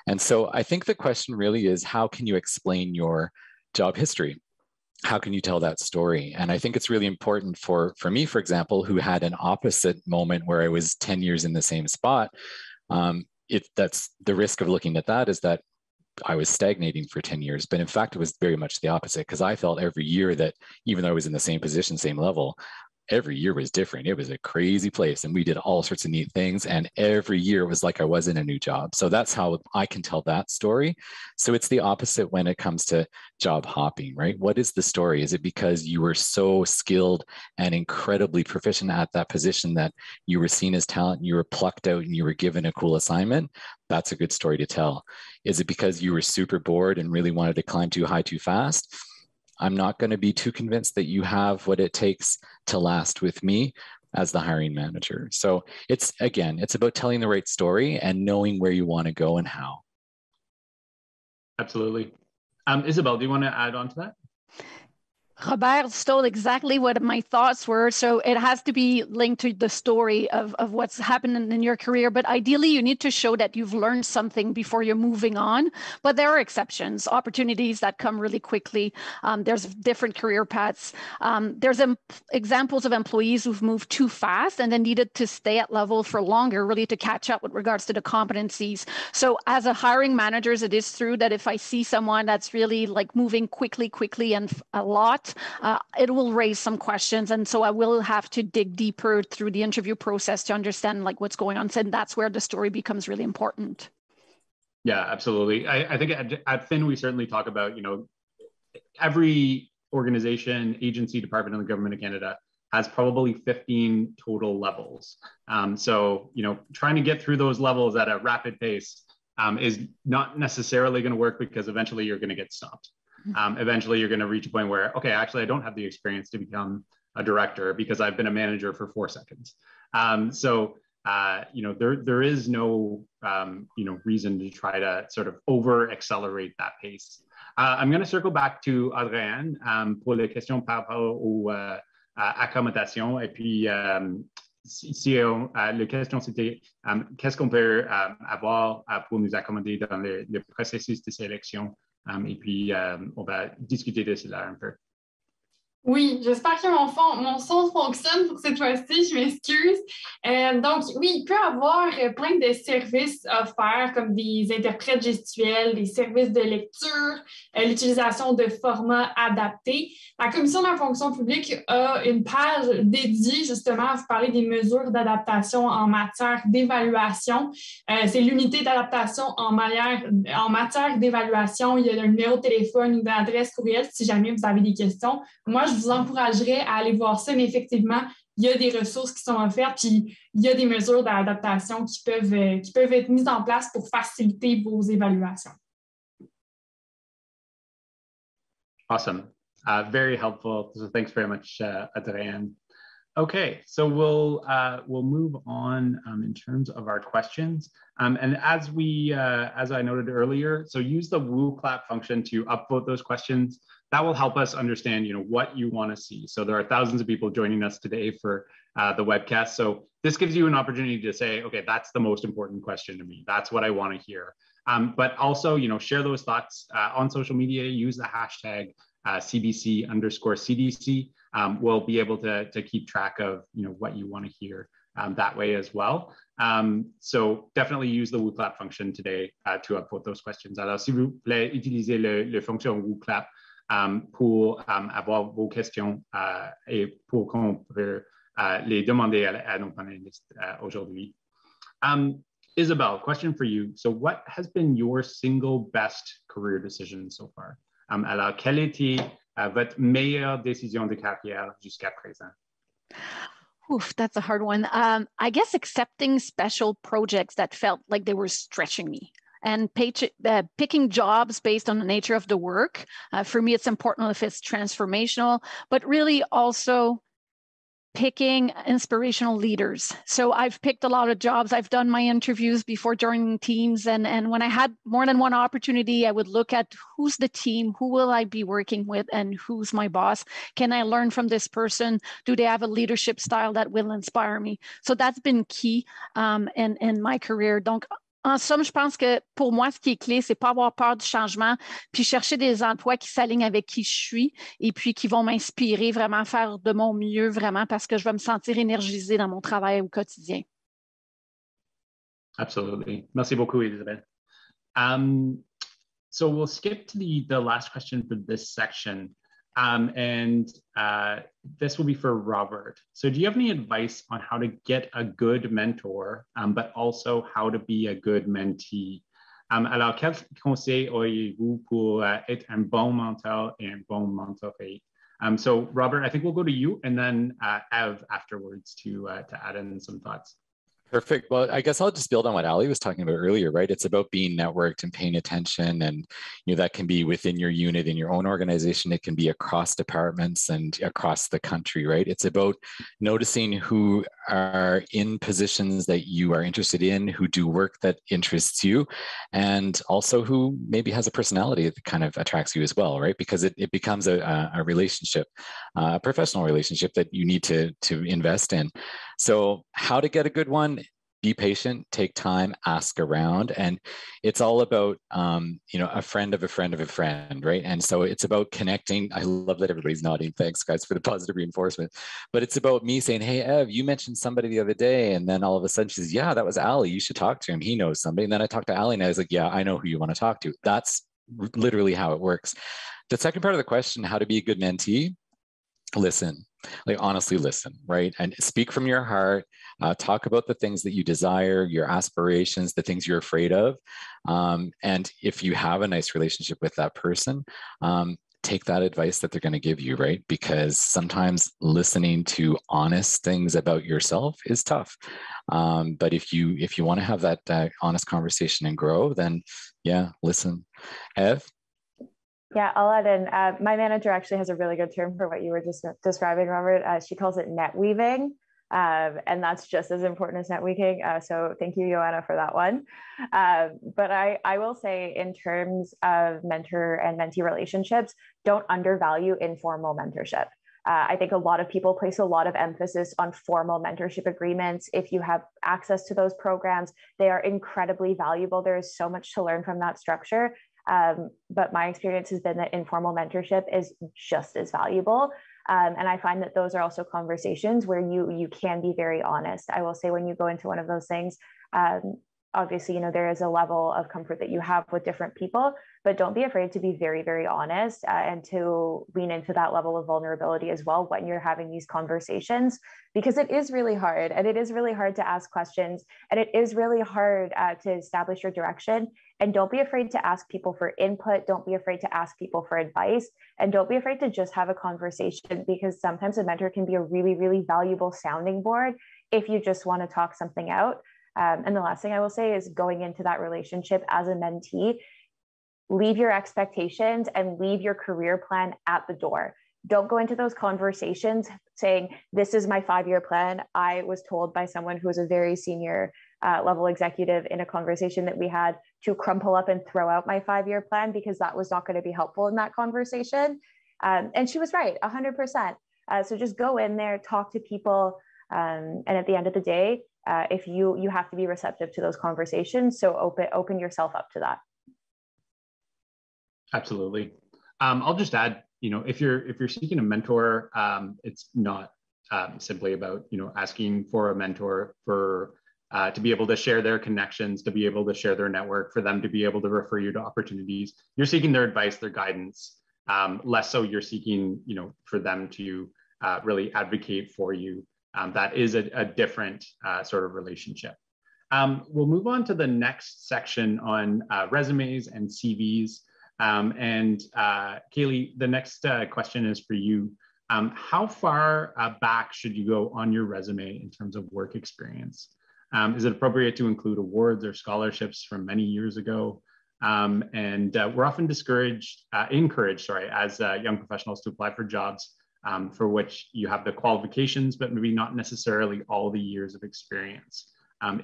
[SPEAKER 4] And so I think the question really is, how can you explain your job history? How can you tell that story? And I think it's really important for me, for example, who had an opposite moment where I was 10 years in the same spot. That's the risk of looking at that is that I was stagnating for 10 years, but in fact, it was very much the opposite because I felt every year that even though I was in the same position, same level, every year was different. It was a crazy place and we did all sorts of neat things. And every year it was like I was in a new job. So that's how I can tell that story. So it's the opposite when it comes to job hopping, right? What is the story? Is it because you were so skilled and incredibly proficient at that position that you were seen as talent, you were plucked out and you were given a cool assignment? That's a good story to tell. Is it because you were super bored and really wanted to climb too high too fast? I'm not going to be too convinced that you have what it takes to last with me as the hiring manager. So it's about telling the right story and knowing where you want to go and how.
[SPEAKER 1] Absolutely. Isabelle, do you want to add on to that?
[SPEAKER 5] Grébert stole exactly what my thoughts were. So it has to be linked to the story of what's happened in your career. But ideally, you need to show that you've learned something before you're moving on. But there are exceptions, opportunities that come really quickly. There's different career paths. There's examples of employees who've moved too fast and then needed to stay at level for longer, really to catch up with regards to the competencies. So as a hiring manager, it is true that if I see someone that's really like moving quickly and a lot, it will raise some questions. And so I will have to dig deeper through the interview process to understand like what's going on. So that's where the story becomes really important.
[SPEAKER 1] Yeah, absolutely. I think at FIN, we certainly talk about, you know, every organization, agency, department in the government of Canada has probably 15 total levels. So, you know, trying to get through those levels at a rapid pace is not necessarily going to work because eventually you're going to get stopped. Eventually you're going to reach a point where, okay, actually I don't have the experience to become a director because I've been a manager for 4 seconds. You know, there is no, you know, reason to try to sort of over accelerate that pace. I'm going to circle back to Audrey-Anne pour les questions par rapport aux accommodations. Et puis, la question c'était qu'est-ce qu'on peut avoir pour nous accommoder dans le processus de sélection? Et puis, on va discuter de cela un peu.
[SPEAKER 7] Oui, j'espère que mon son fonctionne pour cette fois-ci, je m'excuse. Donc, oui, il peut y avoir plein de services offerts comme des interprètes gestuels, des services de lecture, l'utilisation de formats adaptés. La Commission de la fonction publique a une page dédiée justement à vous parler des mesures d'adaptation en matière d'évaluation. C'est l'unité d'adaptation en matière d'évaluation. Il y a un numéro de téléphone, une adresse courriel si jamais vous avez des questions. Moi, je vous encouragerais à aller voir ça, mais effectivement, il y a des ressources qui sont offertes, puis il y a des mesures d'adaptation qui peuvent être mises en place pour faciliter vos évaluations.
[SPEAKER 1] Awesome. Very helpful. So thanks very much, Audrey-Anne. Okay, so we'll move on in terms of our questions. And as I noted earlier, so use the woo clap function to upvote those questions. That will help us understand, what you want to see. So there are thousands of people joining us today for the webcast. So this gives you an opportunity to say, okay, that's the most important question to me. That's what I want to hear. But also, share those thoughts on social media. Use the hashtag CBC_CDC. We'll be able to keep track of what you want to hear that way as well. So definitely use the woo clap function today to upvote those questions. Alors, s'il vous plaît, utilisez le fonction woo clap pour avoir vos questions et pour qu'on peut les demander à nos panélistes aujourd'hui. Isabelle, question for you. So what has been your single best career decision so far? Alors, quelle était votre meilleure décision de carrière jusqu'à présent?
[SPEAKER 5] Oof, that's a hard one. I guess accepting special projects that felt like they were stretching me. And picking jobs based on the nature of the work. For me, it's important if it's transformational, but really also picking inspirational leaders. So I've picked a lot of jobs. I've done my interviews before joining teams. And when I had more than one opportunity, I would look at who's the team, who will I be working with, and who's my boss? Can I learn from this person? Do they have a leadership style that will inspire me? So that's been key in my career. Donc, en somme, je pense que pour moi, ce qui est clé, c'est pas avoir peur du changement, puis chercher des emplois qui s'alignent avec qui je suis et puis qui vont m'inspirer vraiment à faire de mon mieux, vraiment, parce que je vais me sentir énergisée dans mon travail au quotidien.
[SPEAKER 1] Absolutely. Merci beaucoup, Isabelle. So we'll skip to the last question for this section. This will be for Robert. So do you have any advice on how to get a good mentor, but also how to be a good mentee? Alors, quel conseil auriez-vous pour être un bon mentor et un bon mentoré? So Robert, I think we'll go to you and then Ev afterwards to add in some thoughts.
[SPEAKER 4] Perfect. Well, I guess I'll just build on what Ali was talking about earlier, right? It's about being networked and paying attention. And that can be within your unit, in your own organization. It can be across departments and across the country, right? It's about noticing who are in positions that you are interested in, who do work that interests you, and also who maybe has a personality that kind of attracts you as well, right? Because it becomes a relationship, a professional relationship that you need to invest in. So how to get a good one? Be patient, take time, ask around. And it's all about, a friend of a friend of a friend, right? And so it's about connecting. I love that everybody's nodding. Thanks, guys, for the positive reinforcement. But it's about me saying, hey, Ev, you mentioned somebody the other day. And then all of a sudden she says, yeah, that was Ali. You should talk to him. He knows somebody. And then I talked to Ali and I was like, yeah, I know who you want to talk to. That's literally how it works. The second part of the question, how to be a good mentee, listen. Like honestly listen, right? And speak from your heart, talk about the things that you desire, your aspirations, the things you're afraid of. And if you have a nice relationship with that person, take that advice that they're going to give you, right? Because sometimes listening to honest things about yourself is tough. But if you want to have that honest conversation and grow, then yeah, listen. Ev?
[SPEAKER 8] Yeah, I'll add in. My manager actually has a really good term for what you were just describing, Robert. She calls it net weaving. And that's just as important as networking. So thank you, Joanna, for that one. But I will say in terms of mentor and mentee relationships, don't undervalue informal mentorship. I think a lot of people place a lot of emphasis on formal mentorship agreements. If you have access to those programs, they are incredibly valuable. There is so much to learn from that structure. But my experience has been that informal mentorship is just as valuable. And I find that those are also conversations where you can be very honest. I will say when you go into one of those things, obviously, there is a level of comfort that you have with different people, but don't be afraid to be very, very honest and to lean into that level of vulnerability as well when you're having these conversations, because it is really hard, and it is really hard to ask questions, and it is really hard to establish your direction. And don't be afraid to ask people for input. Don't be afraid to ask people for advice, and don't be afraid to just have a conversation, because sometimes a mentor can be a really, really valuable sounding board if you just want to talk something out. And the last thing I will say is, going into that relationship as a mentee, leave your expectations and leave your career plan at the door. Don't go into those conversations saying, this is my 5-year plan. I was told by someone who was a very senior level executive in a conversation that we had to crumple up and throw out my 5-year plan, because that was not going to be helpful in that conversation. And she was right, 100%. So just go in there, talk to people. And at the end of the day, if you have to be receptive to those conversations, so open yourself up to that.
[SPEAKER 1] Absolutely. I'll just add, if you're seeking a mentor, it's not simply about asking for a mentor for to be able to share their connections, to be able to share their network, for them to be able to refer you to opportunities. You're seeking their advice, their guidance. Less so you're seeking for them to really advocate for you. That is a different sort of relationship. We'll move on to the next section on resumes and CVs. Caleigh, the next question is for you. How far back should you go on your resume in terms of work experience? Is it appropriate to include awards or scholarships from many years ago? We're often encouraged, as young professionals to apply for jobs for which you have the qualifications, but maybe not necessarily all the years of experience.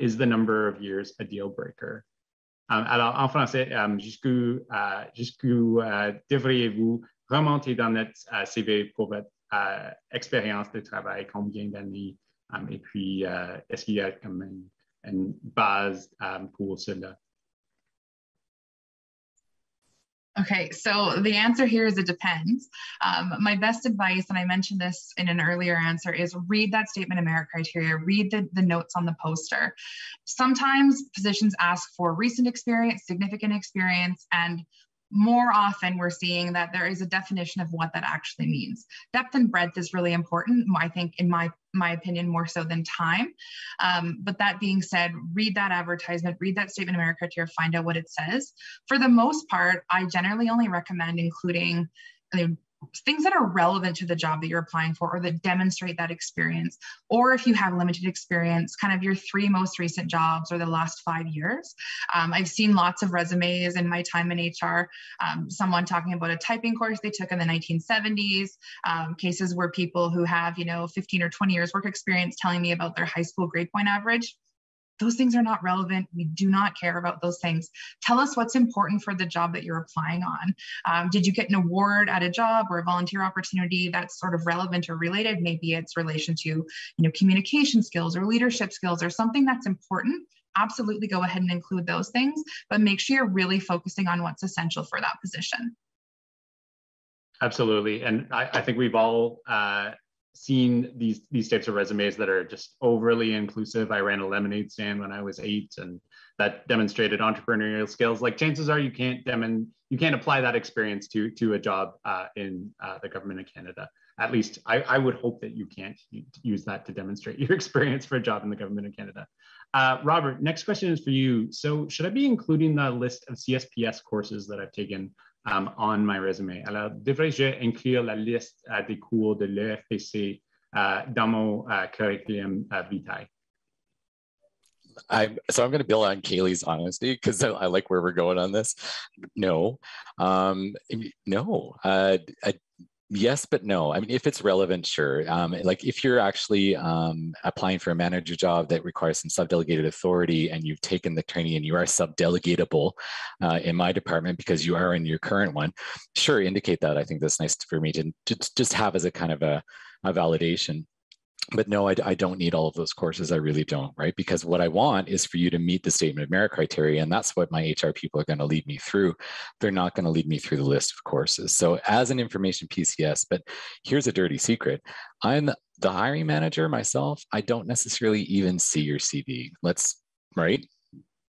[SPEAKER 1] Is the number of years a deal breaker? Alors, en français, jusqu'où devriez-vous remonter dans notre CV pour votre expérience de travail, combien d'années, et puis est-ce qu'il y a comme une base pour cela?
[SPEAKER 2] Okay, so the answer here is it depends. My best advice, and I mentioned this in an earlier answer, is read that statement of merit criteria, read the notes on the poster. Sometimes positions ask for recent experience, significant experience, and more often we're seeing that there is a definition of what that actually means. Depth and breadth is really important, I think, in my opinion, more so than time. But that being said, read that advertisement, read that statement of merit criteria, find out what it says. For the most part, I generally only recommend including things that are relevant to the job that you're applying for, or that demonstrate that experience. Or if you have limited experience, kind of your 3 most recent jobs or the last 5 years. I've seen lots of resumes in my time in HR, someone talking about a typing course they took in the 1970s, cases where people who have, 15 or 20 years work experience telling me about their high school grade point average. Those things are not relevant. We do not care about those things. Tell us what's important for the job that you're applying on. Did you get an award at a job or a volunteer opportunity that's sort of relevant or related? Maybe it's relation to, communication skills or leadership skills or something that's important. Absolutely go ahead and include those things, but make sure you're really focusing on what's essential for that position.
[SPEAKER 1] Absolutely. And I think we've all seen these types of resumes that are just overly inclusive. I ran a lemonade stand when I was 8, and that demonstrated entrepreneurial skills. Like, chances are you can't apply that experience to a job in the government of Canada. At least I would hope that you can't use that to demonstrate your experience for a job in the government of Canada. Robert, next question is for you. So should I be including the list of CSPS courses that I've taken on my resume? Alors, devrais-je inclure la liste des cours de l'ESDC dans mon curriculum vitae?
[SPEAKER 4] So I'm going to build on Caleigh's honesty, because I like where we're going on this. No. Yes, but no. I mean, if it's relevant, sure. Like if you're actually applying for a manager job that requires some subdelegated authority, and you've taken the training and you are subdelegatable in my department because you are in your current one, sure, indicate that. I think that's nice for me to just have as a kind of a validation. But no, I don't need all of those courses. I really don't, right? Because what I want is for you to meet the statement of merit criteria, and that's what my HR people are going to lead me through. They're not going to lead me through the list of courses. So as an information PCS, but here's a dirty secret. I'm the hiring manager myself. I don't necessarily even see your CV. Right?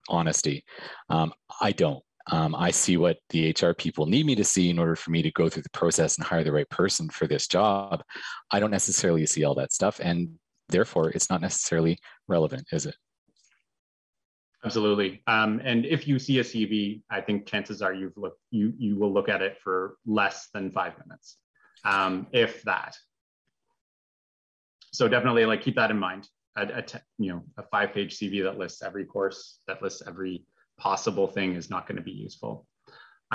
[SPEAKER 4] Honesty. I don't. I see what the HR people need me to see in order for me to go through the process and hire the right person for this job. I don't necessarily see all that stuff, and therefore it's not necessarily relevant, is it?
[SPEAKER 1] Absolutely. And if you see a CV, I think chances are you will look at it for less than 5 minutes, if that. So definitely, like, keep that in mind. A 5-page CV that lists every course, that lists every possible thing is not going to be useful.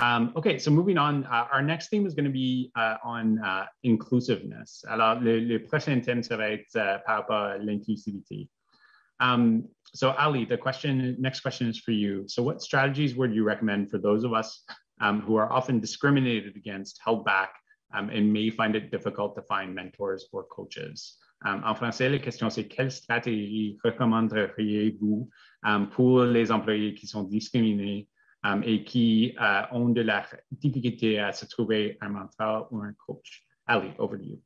[SPEAKER 1] Okay, so moving on, our next theme is going to be on inclusiveness. Alors, le prochain thème ça va être par rapport à l'inclusivité. So Ali, next question is for you. So what strategies would you recommend for those of us who are often discriminated against, held back, and may find it difficult to find mentors or coaches? En français, la question c'est quelle stratégie recommanderiez-vous pour les employés qui sont discriminés et qui ont de la difficulté à se trouver un mentor ou un coach? Ali, over to you.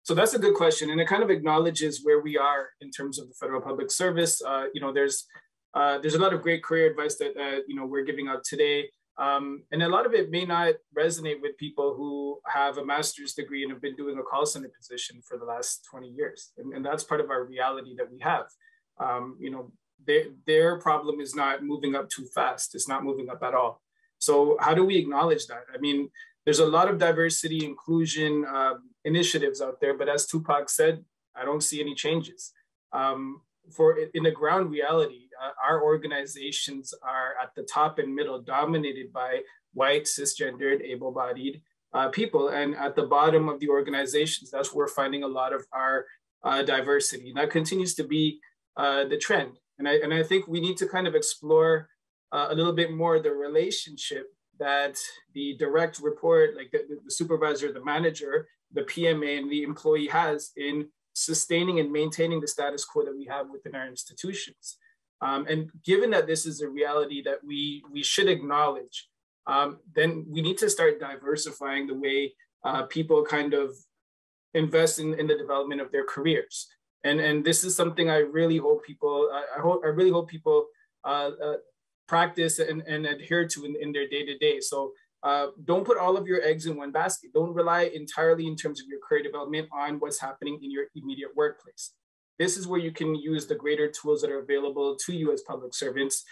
[SPEAKER 6] So that's a good question, and it kind of acknowledges where we are in terms of the federal public service. There's a lot of great career advice that we're giving out today. And a lot of it may not resonate with people who have a master's degree and have been doing a call center position for the last 20 years. And that's part of our reality that we have. Their problem is not moving up too fast. It's not moving up at all. So how do we acknowledge that? I mean, there's a lot of diversity, inclusion initiatives out there, but as Tupac said, I don't see any changes. In the ground reality, our organizations are at the top and middle dominated by white, cisgendered, able-bodied people. And at the bottom of the organizations, that's where we're finding a lot of our diversity. And that continues to be the trend. And I think we need to kind of explore a little bit more the relationship that the direct report, like the supervisor, the manager, the PMA, and the employee has in sustaining and maintaining the status quo that we have within our institutions. And given that this is a reality that we should acknowledge, then we need to start diversifying the way people kind of invest in the development of their careers. And this is something I really hope people, I really hope people practice and adhere to in their day-to-day. So don't put all of your eggs in one basket. Don't rely entirely in terms of your career development on what's happening in your immediate workplace. This is where you can use the greater tools that are available to you as public servants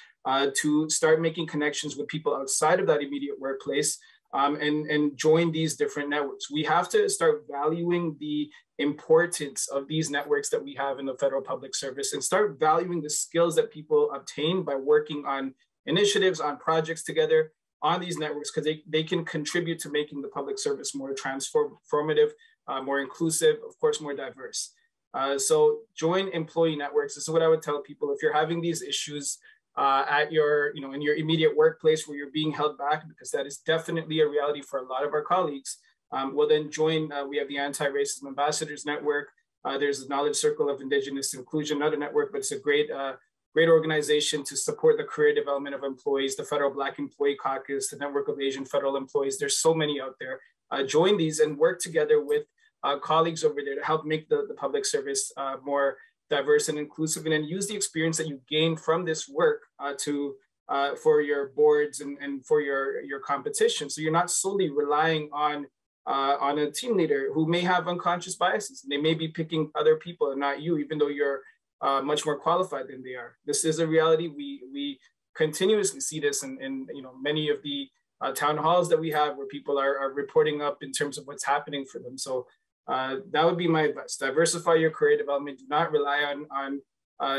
[SPEAKER 6] to start making connections with people outside of that immediate workplace and join these different networks. We have to start valuing the importance of these networks that we have in the federal public service and start valuing the skills that people obtain by working on initiatives, on projects together on these networks, because they can contribute to making the public service more transformative, more inclusive, of course, more diverse. So join employee networks. This is what I would tell people. If you're having these issues at your, in your immediate workplace where you're being held back, because that is definitely a reality for a lot of our colleagues, well then join, we have the Anti-Racism Ambassadors Network. There's the Knowledge Circle of Indigenous Inclusion, not a network, but it's a great organization to support the career development of employees, the Federal Black Employee Caucus, the Network of Asian Federal Employees. There's so many out there. Join these and work together with colleagues over there to help make the public service more diverse and inclusive, and then use the experience that you gain from this work for your boards and for your competition. So you're not solely relying on a team leader who may have unconscious biases. They may be picking other people and not you, even though you're much more qualified than they are. This is a reality. We continuously see this in many of the town halls that we have, where people are reporting up in terms of what's happening for them. So that would be my advice. Diversify your career development. Do not rely on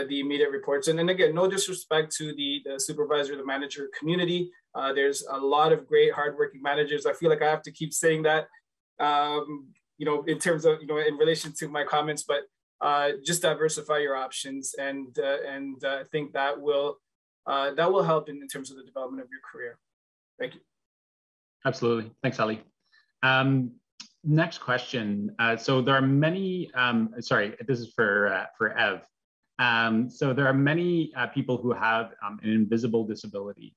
[SPEAKER 6] the immediate reports. And then again, no disrespect to the supervisor, the manager community. There's a lot of great hardworking managers. I feel like I have to keep saying that, in terms of, in relation to my comments, but just diversify your options. And I think that will help in terms of the development of your career. Thank you.
[SPEAKER 1] Absolutely. Thanks, Ali. next question. So there are many, sorry, this is for Ev. So there are many people who have an invisible disability.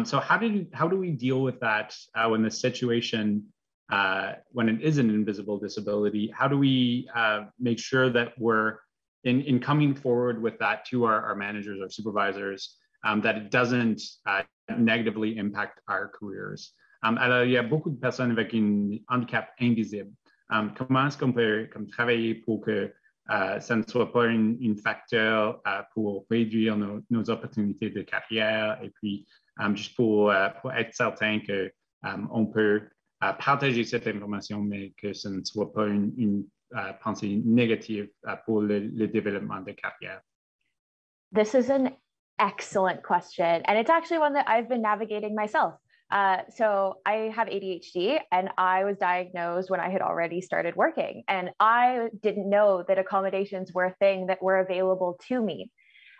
[SPEAKER 1] So how do we deal with that when the situation, when it is an invisible disability? How do we make sure that we're in coming forward with that to our managers or supervisors, that it doesn't negatively impact our careers? Alors, il y a beaucoup de personnes avec un handicap invisible. Comment est-ce qu'on peut travailler pour que ça ne soit pas un facteur pour réduire nos opportunités de carrière, et puis juste pour être certain qu'on peut partager cette information, mais que ce ne soit pas une pensée négative pour le développement de carrière?
[SPEAKER 8] This is an excellent question, and it's actually one that I've been navigating myself. So I have ADHD, and I was diagnosed when I had already started working, and I didn't know that accommodations were a thing that were available to me.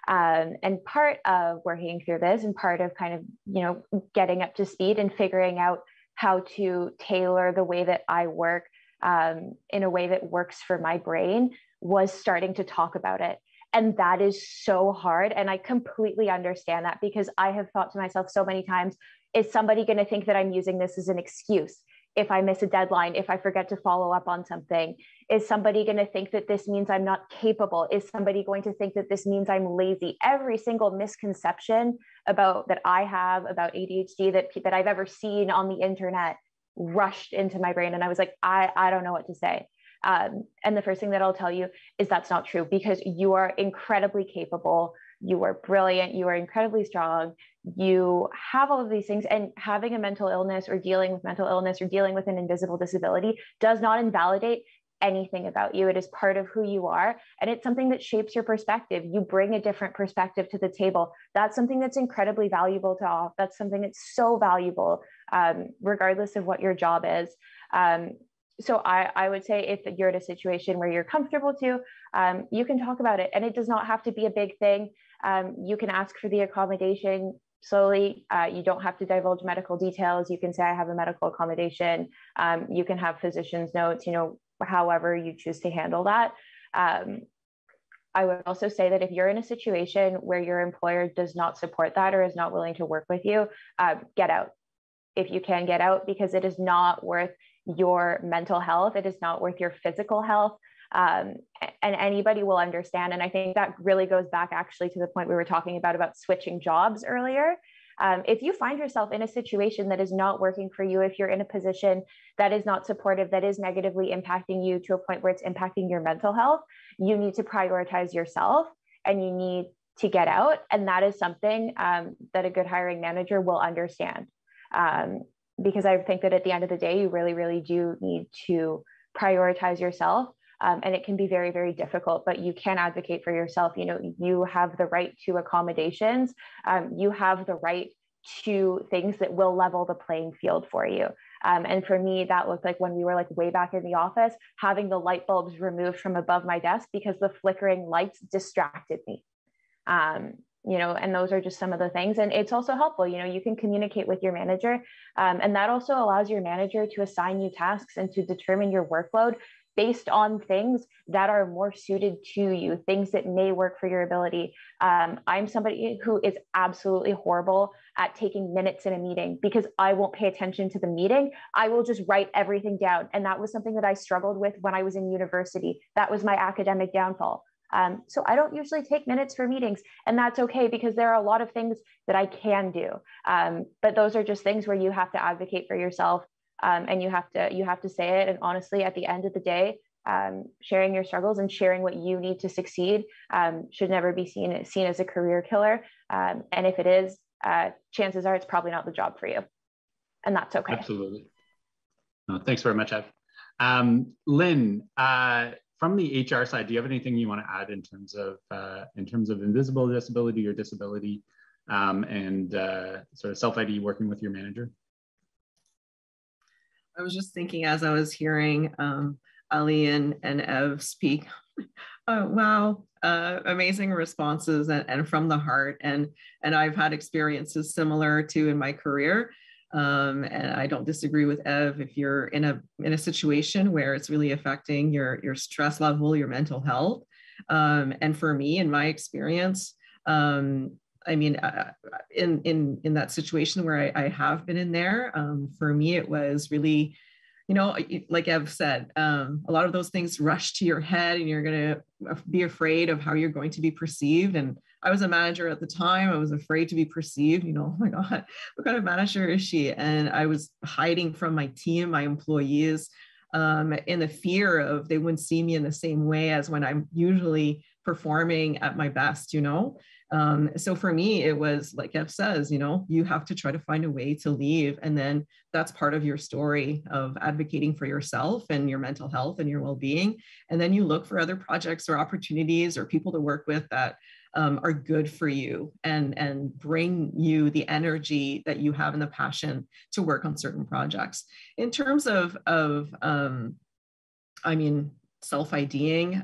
[SPEAKER 8] And part of working through this, and part of kind of, getting up to speed and figuring out how to tailor the way that I work in a way that works for my brain, was starting to talk about it. And that is so hard. And I completely understand that, because I have thought to myself so many times, is somebody going to think that I'm using this as an excuse? If I miss a deadline, if I forget to follow up on something, is somebody going to think that this means I'm not capable? Is somebody going to think that this means I'm lazy? Every single misconception that I have about ADHD that I've ever seen on the internet rushed into my brain. And I was like, I don't know what to say. And the first thing that I'll tell you is that's not true, because you are incredibly capable. You are brilliant. You are incredibly strong. You have all of these things, and having a mental illness or dealing with mental illness or dealing with an invisible disability does not invalidate anything about you. It is part of who you are, and it's something that shapes your perspective. You bring a different perspective to the table. That's something that's incredibly valuable to all. That's something that's so valuable, regardless of what your job is. So I would say, if you're in a situation where you're comfortable to, you can talk about it, and it does not have to be a big thing. You can ask for the accommodation slowly. You don't have to divulge medical details. You can say, I have a medical accommodation. You can have physician's notes, however you choose to handle that. I would also say that if you're in a situation where your employer does not support that or is not willing to work with you, get out. If you can, get out, because it is not worth your mental health. It is not worth your physical health. And anybody will understand. And I think that really goes back actually to the point we were talking about switching jobs earlier. If you find yourself in a situation that is not working for you, if you're in a position that is not supportive, that is negatively impacting you to a point where it's impacting your mental health, you need to prioritize yourself, and you need to get out. And that is something that a good hiring manager will understand. Because I think that at the end of the day, you really, really do need to prioritize yourself. And it can be very, very difficult, but you can advocate for yourself. You have the right to accommodations. You have the right to things that will level the playing field for you. And for me, that looked like when we were way back in the office, having the light bulbs removed from above my desk because the flickering lights distracted me. And those are just some of the things. And it's also helpful, you can communicate with your manager, and that also allows your manager to assign you tasks and to determine your workload based on things that are more suited to you, things that may work for your ability. I'm somebody who is absolutely horrible at taking minutes in a meeting, because I won't pay attention to the meeting. I will just write everything down. And that was something that I struggled with when I was in university. That was my academic downfall. So I don't usually take minutes for meetings, and that's okay, because there are a lot of things that I can do. But those are just things where you have to advocate for yourself, and you have to say it. And honestly, at the end of the day, sharing your struggles and sharing what you need to succeed should never be seen as a career killer. And if it is, chances are it's probably not the job for you, and that's okay.
[SPEAKER 1] Absolutely. No, thanks very much, Ev. Lynne, from the HR side, do you have anything you want to add in terms of invisible disability or disability, and sort of self-ID working with your manager?
[SPEAKER 3] I was just thinking as I was hearing Ali and Ev speak, wow, amazing responses and from the heart. And I've had experiences similar to in my career. And I don't disagree with Ev. If you're in a situation where it's really affecting your stress level, your mental health, and for me, in my experience, I mean, in that situation where I have been in there, for me, it was really, you know, like Ev said, a lot of those things rush to your head and you're going to be afraid of how you're going to be perceived. And I was a manager at the time. I was afraid to be perceived, you know, oh my God, what kind of manager is she? And I was hiding from my team, my employees, in the fear of they wouldn't see me in the same way as when I'm usually performing at my best, you know? So for me, it was like Ev says, you know, you have to try to find a way to leave. And then that's part of your story of advocating for yourself and your mental health and your well-being. And then you look for other projects or opportunities or people to work with that are good for you and bring you the energy that you have and the passion to work on certain projects. In terms of I mean, self-IDing,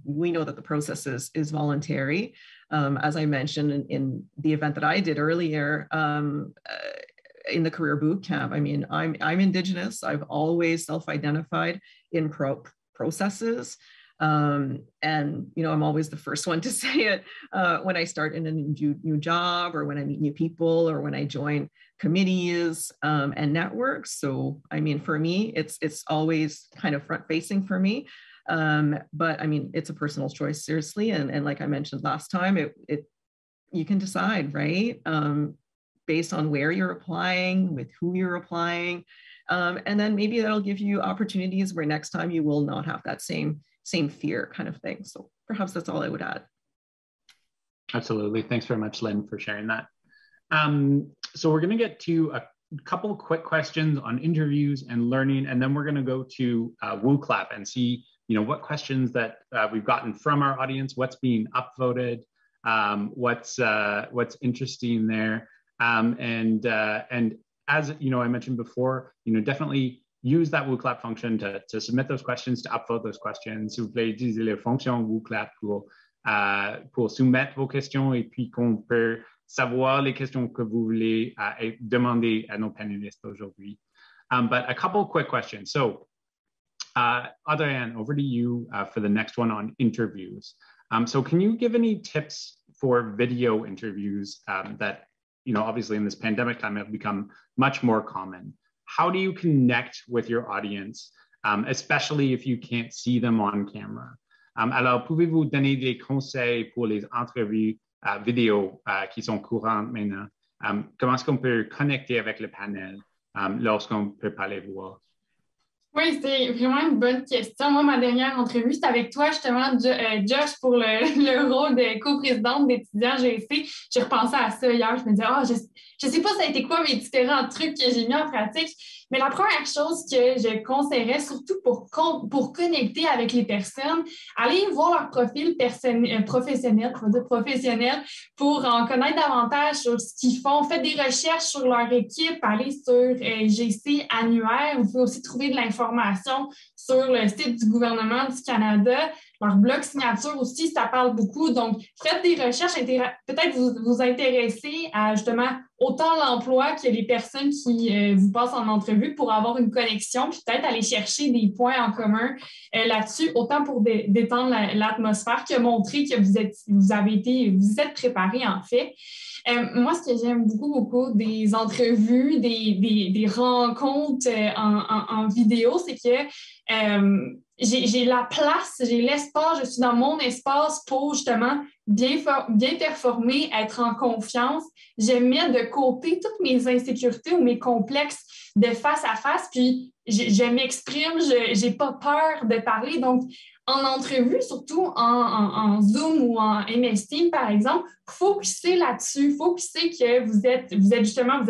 [SPEAKER 3] we know that the process is voluntary. As I mentioned in the event that I did earlier, in the career boot camp, I mean, I'm Indigenous. I've always self-identified in processes. And, you know, I'm always the first one to say it when I start in a new job or when I meet new people or when I join committees and networks. So, I mean, for me, it's always kind of front facing for me. But I mean, it's a personal choice, seriously. And like I mentioned last time, you can decide, right? Based on where you're applying, with who you're applying. And then maybe that'll give you opportunities where next time you will not have that same fear kind of thing. So perhaps that's all I would add.
[SPEAKER 1] Absolutely. Thanks very much, Lynn, for sharing that. So we're going to get to a couple quick questions on interviews and learning, and then we're going to go to WooClap and see, you know, what questions that we've gotten from our audience, what's being upvoted, what's interesting there, and as you know, I mentioned before, you know, definitely use that WooClap function to submit those questions, to upvote those questions. S'il vous plaît, utilisez la fonction WooClap pour soumettre vos questions et puis qu'on peut savoir les questions que vous voulez demander à nos panélistes aujourd'hui. But a couple quick questions. So, Audrey-Anne, over to you for the next one on interviews. So can you give any tips for video interviews that, you know, obviously in this pandemic time have become much more common? How do you connect with your audience, especially if you can't see them on camera? Alors, pouvez-vous donner des conseils pour les entrevues vidéo qui sont courantes maintenant? Comment est-ce qu'on peut connecter avec le panel lorsqu'on ne peut pas les voir?
[SPEAKER 7] Oui, c'est vraiment une bonne question. Moi, ma dernière entrevue, c'était avec toi, justement, Josh, pour le rôle de coprésidente d'étudiants GEC. J'ai repensé à ça hier. Je me disais, je sais pas ça a été quoi mes différents trucs que j'ai mis en pratique. Mais la première chose que je conseillerais, surtout pour connecter avec les personnes, allez voir leur profil professionnel pour en connaître davantage sur ce qu'ils font. Faites des recherches sur leur équipe, allez sur GC annuaire. Vous pouvez aussi trouver de l'information sur le site du gouvernement du Canada. Leur blog signature aussi, ça parle beaucoup. Donc, faites des recherches, peut-être vous intéresser à justement autant l'emploi que les personnes qui vous passent en entrevue pour avoir une connexion, puis peut-être aller chercher des points en commun là-dessus, autant pour détendre l'atmosphère que montrer que vous êtes préparé en fait. Moi, ce que j'aime beaucoup des entrevues, des rencontres en vidéo, c'est que j'ai la place, j'ai l'espace, je suis dans mon espace pour justement bien performer, être en confiance. J'aime mettre de côté toutes mes insécurités ou mes complexes de face à face, puis je m'exprime, j'ai pas peur de parler. Donc, en entrevue, surtout en Zoom ou en MS Teams, par exemple, focussez là-dessus, focussez que vous êtes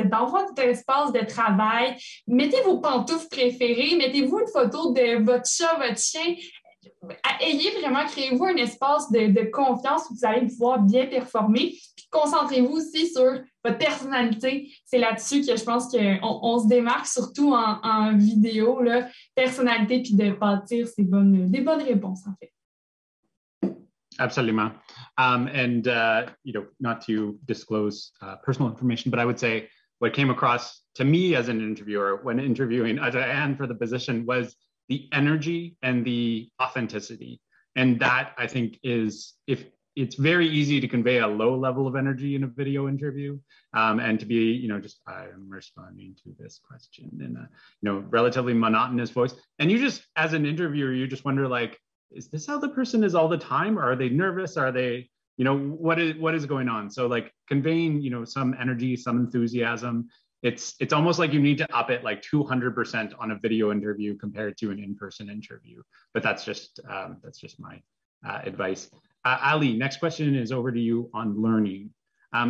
[SPEAKER 7] dans votre espace de travail. Mettez vos pantoufles préférées, mettez-vous une photo de votre chat, votre chien. Créez-vous un espace de confiance où vous allez pouvoir bien performer. Puis concentrez-vous aussi sur votre personnalité. C'est là-dessus que je pense qu'on se démarque, surtout en vidéo, là, personnalité, puis de bâtir des bonnes réponses, en fait.
[SPEAKER 1] Absolument. And, you know, not to disclose personal information, but I would say what came across to me as an interviewer when interviewing Audrey-Anne for the position was the energy and the authenticity. And that, I think, is, if it's very easy to convey a low level of energy in a video interview, and to be, you know, just, I'm responding to this question in a, you know, relatively monotonous voice. And you just, as an interviewer, you just wonder, like, is this how the person is all the time? Or are they nervous? Are they, you know, what is going on? So like conveying, you know, some energy, some enthusiasm, it's almost like you need to up it like 200% on a video interview compared to an in-person interview. But that's just my advice. Ali, next question is over to you on learning.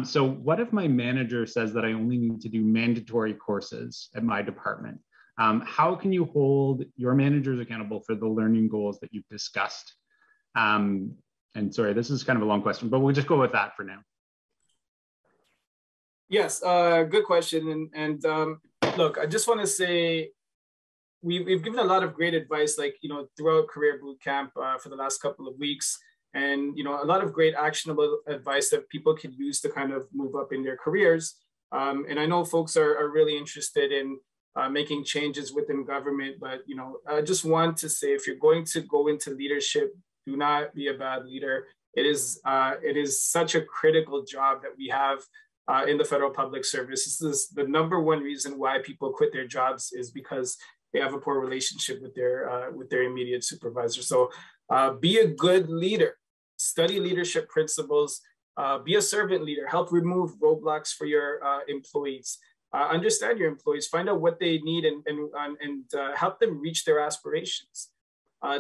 [SPEAKER 1] So what if my manager says that I only need to do mandatory courses at my department? How can you hold your managers accountable for the learning goals that you've discussed? And sorry, this is kind of a long question, but we'll just go with that for now.
[SPEAKER 6] Yes, good question. And look, I just want to say, we've given a lot of great advice, like, you know, throughout Career Bootcamp for the last couple of weeks. And, you know, a lot of great actionable advice that people can use to kind of move up in their careers. And I know folks are really interested in making changes within government, but, you know, I just want to say, if you're going to go into leadership, do not be a bad leader. It is such a critical job that we have in the federal public service. This is the #1 reason why people quit their jobs, is because they have a poor relationship with their immediate supervisor. So be a good leader, study leadership principles, be a servant leader, help remove roadblocks for your employees, understand your employees, find out what they need and help them reach their aspirations.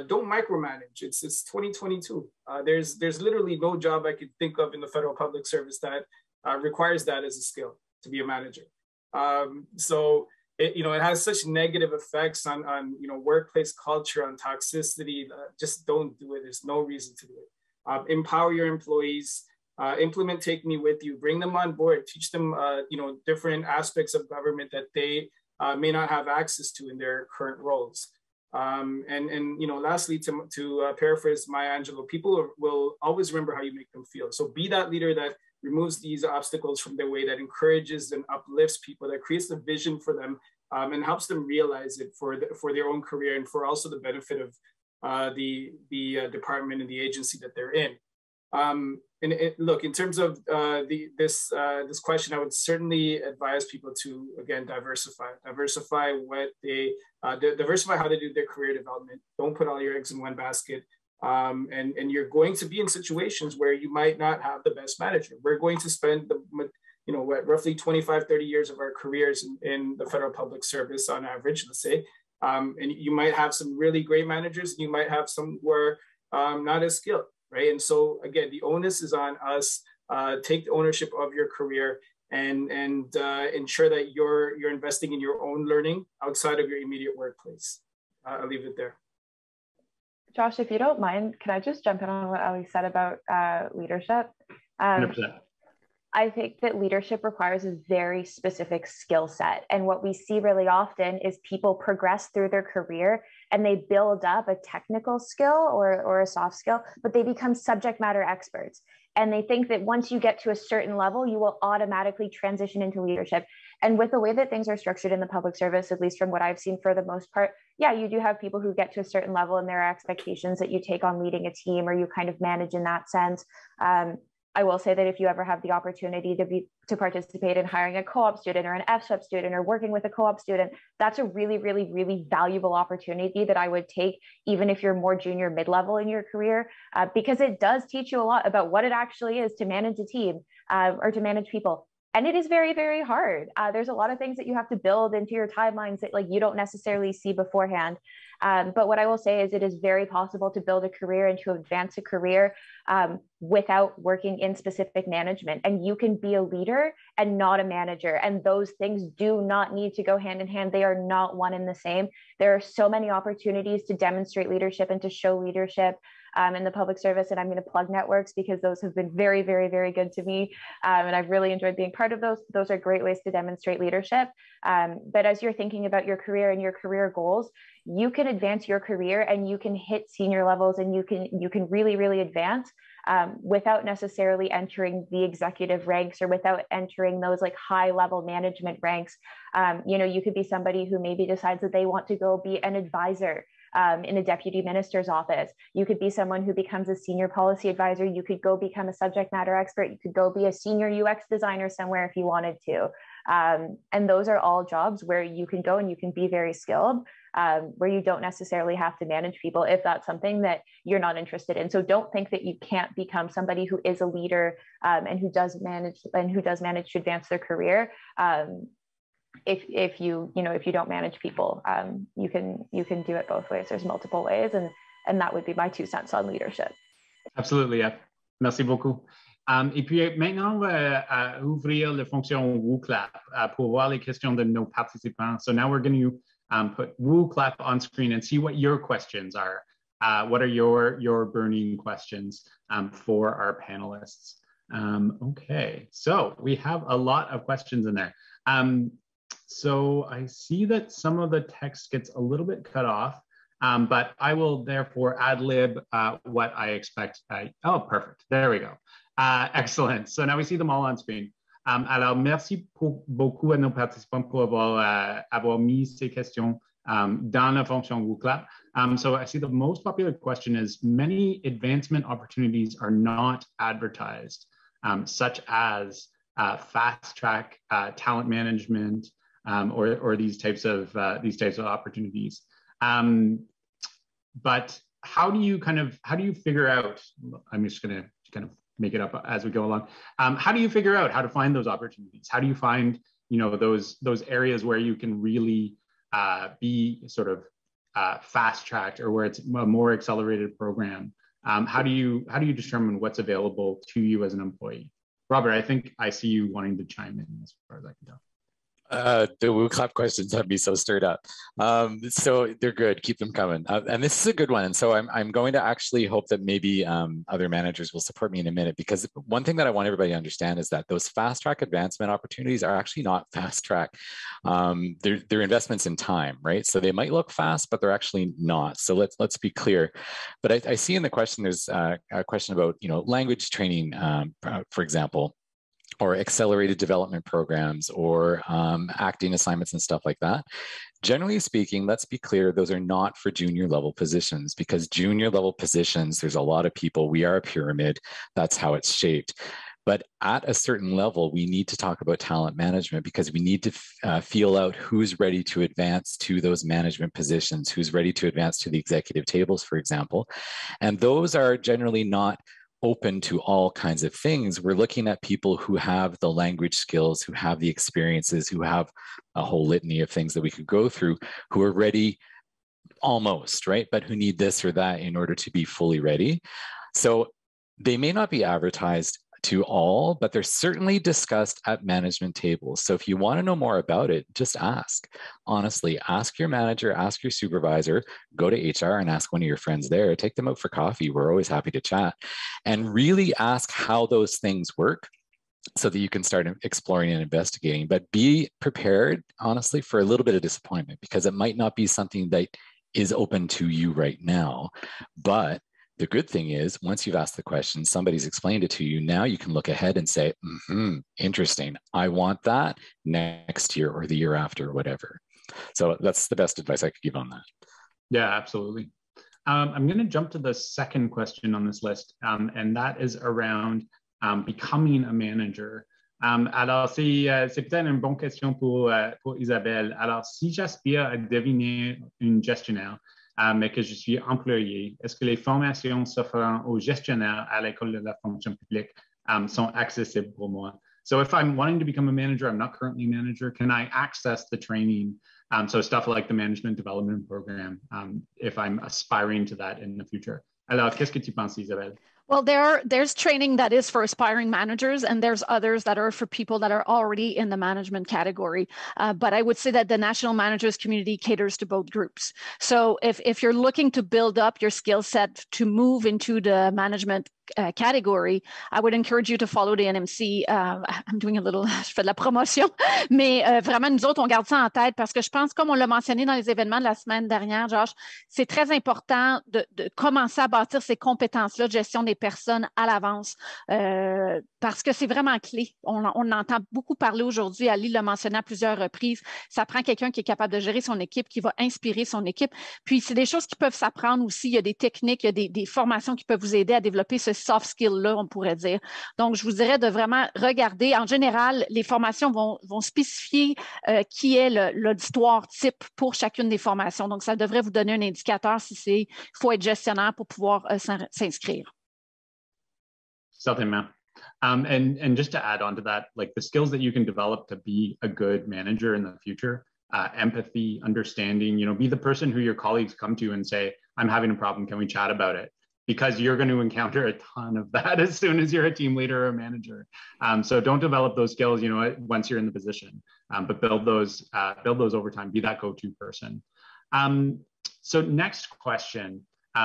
[SPEAKER 6] Don't micromanage. It's 2022. There's literally no job I could think of in the federal public service that requires that as a skill, to be a manager. So it, you know, it has such negative effects on you know, workplace culture, on toxicity. Just don't do it. There's no reason to do it. Empower your employees. Implement Take Me With You. Bring them on board. Teach them you know, different aspects of government that they may not have access to in their current roles. And you know, lastly, to paraphrase Maya Angelou, people will always remember how you make them feel. So be that leader that removes these obstacles from their way, that encourages and uplifts people, that creates a vision for them, and helps them realize it for their own career and for also the benefit of the department and the agency that they're in. Look, in terms of this question, I would certainly advise people to, again, diversify what they diversify how they do their career development. Don't put all your eggs in one basket. And you're going to be in situations where you might not have the best manager. We're going to spend you know, roughly 25, 30 years of our careers in the federal public service on average, let's say. And you might have some really great managers, and you might have some who are not as skilled, right? And so again, the onus is on us. Take the ownership of your career and ensure that you're investing in your own learning outside of your immediate workplace. I'll leave it there.
[SPEAKER 8] Josh, if you don't mind, can I just jump in on what Ali said about leadership?
[SPEAKER 1] 100%.
[SPEAKER 8] I think that leadership requires a very specific skill set. And what we see really often is people progress through their career and they build up a technical skill or a soft skill, but they become subject matter experts. And they think that once you get to a certain level, you will automatically transition into leadership. And with the way that things are structured in the public service, at least from what I've seen for the most part, yeah, you do have people who get to a certain level and there are expectations that you take on leading a team or you kind of manage in that sense. I will say that if you ever have the opportunity to participate in hiring a co-op student or an FSWEP student or working with a co-op student, that's a really, really, really valuable opportunity that I would take, even if you're more junior mid-level in your career, because it does teach you a lot about what it actually is to manage a team or to manage people. And it is very, very hard. There's a lot of things that you have to build into your timelines that like you don't necessarily see beforehand. But what I will say is it is very possible to build a career and to advance a career without working in specific management. And you can be a leader and not a manager. And those things do not need to go hand in hand. They are not one and the same. There are so many opportunities to demonstrate leadership and to show leadership in the public service. And I'm going to plug networks because those have been very, very, very good to me. And I've really enjoyed being part of those. Those are great ways to demonstrate leadership. But as you're thinking about your career and your career goals, you can advance your career and you can hit senior levels and you can really, really advance without necessarily entering the executive ranks or without entering those like high level management ranks. You know, you could be somebody who maybe decides that they want to go be an advisor in a deputy minister's office. You could be someone who becomes a senior policy advisor. You could go become a subject matter expert. You could go be a senior UX designer somewhere if you wanted to. And those are all jobs where you can go and you can be very skilled, where you don't necessarily have to manage people if that's something that you're not interested in. So don't think that you can't become somebody who is a leader and who does manage to advance their career. If you don't manage people, you can do it both ways. There's multiple ways, and that would be my 2 cents on leadership.
[SPEAKER 1] Absolutely, yeah. Merci beaucoup. Et puis maintenant, on va ouvrir la fonction WooClap pour voir les questions de nos participants. So now we're going to put WooClap on screen and see what your questions are. What are your burning questions for our panelists? Okay, so we have a lot of questions in there. So I see that some of the text gets a little bit cut off, but I will therefore ad-lib what I expect. Oh, perfect. There we go. Excellent. So now we see them all on screen. Alors, merci beaucoup à nos participants pour avoir mis ces questions dans la fonction WooClap. So I see the most popular question is, many advancement opportunities are not advertised, such as fast track talent management, or these types of opportunities. But how do you figure out? I'm just going to kind of make it up as we go along. How do you figure out how to find those opportunities? How do you find those areas where you can really be sort of fast tracked, or where it's a more accelerated program? How do you determine what's available to you as an employee? Robert, I think I see you wanting to chime in as far as I can tell.
[SPEAKER 4] The WooClap questions have me so stirred up. So they're good, keep them coming. And this is a good one. And so I'm going to actually hope that maybe other managers will support me in a minute, because one thing that I want everybody to understand is that those fast track advancement opportunities are actually not fast track. They're investments in time, right? So they might look fast, but they're actually not. So let's be clear. But I see in the question, there's a question about, language training, for example, or accelerated development programs, or acting assignments and stuff like that. Generally speaking, let's be clear, those are not for junior level positions, because junior level positions, there's a lot of people. We are a pyramid. That's how it's shaped. But at a certain level, we need to talk about talent management, because we need to feel out who's ready to advance to those management positions, who's ready to advance to the executive tables, for example. And those are generally not open to all kinds of things. We're looking at people who have the language skills, who have the experiences, who have a whole litany of things that we could go through, who are ready almost, right? But who need this or that in order to be fully ready. So they may not be advertised to all, but they're certainly discussed at management tables. So if you want to know more about it, just ask. Honestly, ask your manager, ask your supervisor, go to HR and ask one of your friends there, take them out for coffee. We're always happy to chat, and really ask how those things work, so that you can start exploring and investigating. But be prepared, honestly, for a little bit of disappointment, because it might not be something that is open to you right now. But the good thing is, once you've asked the question, somebody's explained it to you, now you can look ahead and say, interesting, I want that next year or the year after, or whatever. So that's the best advice I could give on that.
[SPEAKER 1] Yeah, absolutely. I'm going to jump to the second question on this list, and that is around becoming a manager. Alors, c'est peut-être une bonne question pour Isabelle. Alors, si j'aspire à devenir une gestionnaire, mais que je suis employé, est-ce que les formations s'offrant aux gestionnaires à l'école de la fonction publique sont accessibles pour moi? So if I'm wanting to become a manager, I'm not currently a manager, can I access the training? So stuff like the management development program, if I'm aspiring to that in the future. Alors, qu'est-ce que tu penses, Isabelle?
[SPEAKER 5] Well, there's training that is for aspiring managers, and there's others that are for people that are already in the management category. But I would say that the National Managers Community caters to both groups. So if you're looking to build up your skill set to move into the management category, I would encourage you to follow the NMC. I'm doing a little, je fais de la promotion, mais vraiment, nous autres, on garde ça en tête parce que je pense, comme on l'a mentionné dans les événements de la semaine dernière, Josh, c'est très important de commencer à bâtir ces compétences-là de gestion des personnes à l'avance parce que c'est vraiment clé. On entend beaucoup parler aujourd'hui, Ali l'a mentionné à plusieurs reprises, ça prend quelqu'un qui est capable de gérer son équipe, qui va inspirer son équipe. Puis, c'est des choses qui peuvent s'apprendre aussi. Il y a des techniques, il y a des formations qui peuvent vous aider à développer ce soft skill-là, on pourrait dire. Donc, je vous dirais de vraiment regarder. En général, les formations vont spécifier qui est l'auditoire type pour chacune des formations. Donc, ça devrait vous donner un indicateur si il faut être gestionnaire pour pouvoir s'inscrire.
[SPEAKER 1] Certainement. And just to add on to that, like the skills that you can develop to be a good manager in the future, empathy, understanding, be the person who your colleagues come to and say, I'm having a problem, can we chat about it? Because you're going to encounter a ton of that as soon as you're a team leader or a manager. So don't develop those skills, once you're in the position, but build those over time, be that go-to person. So next question.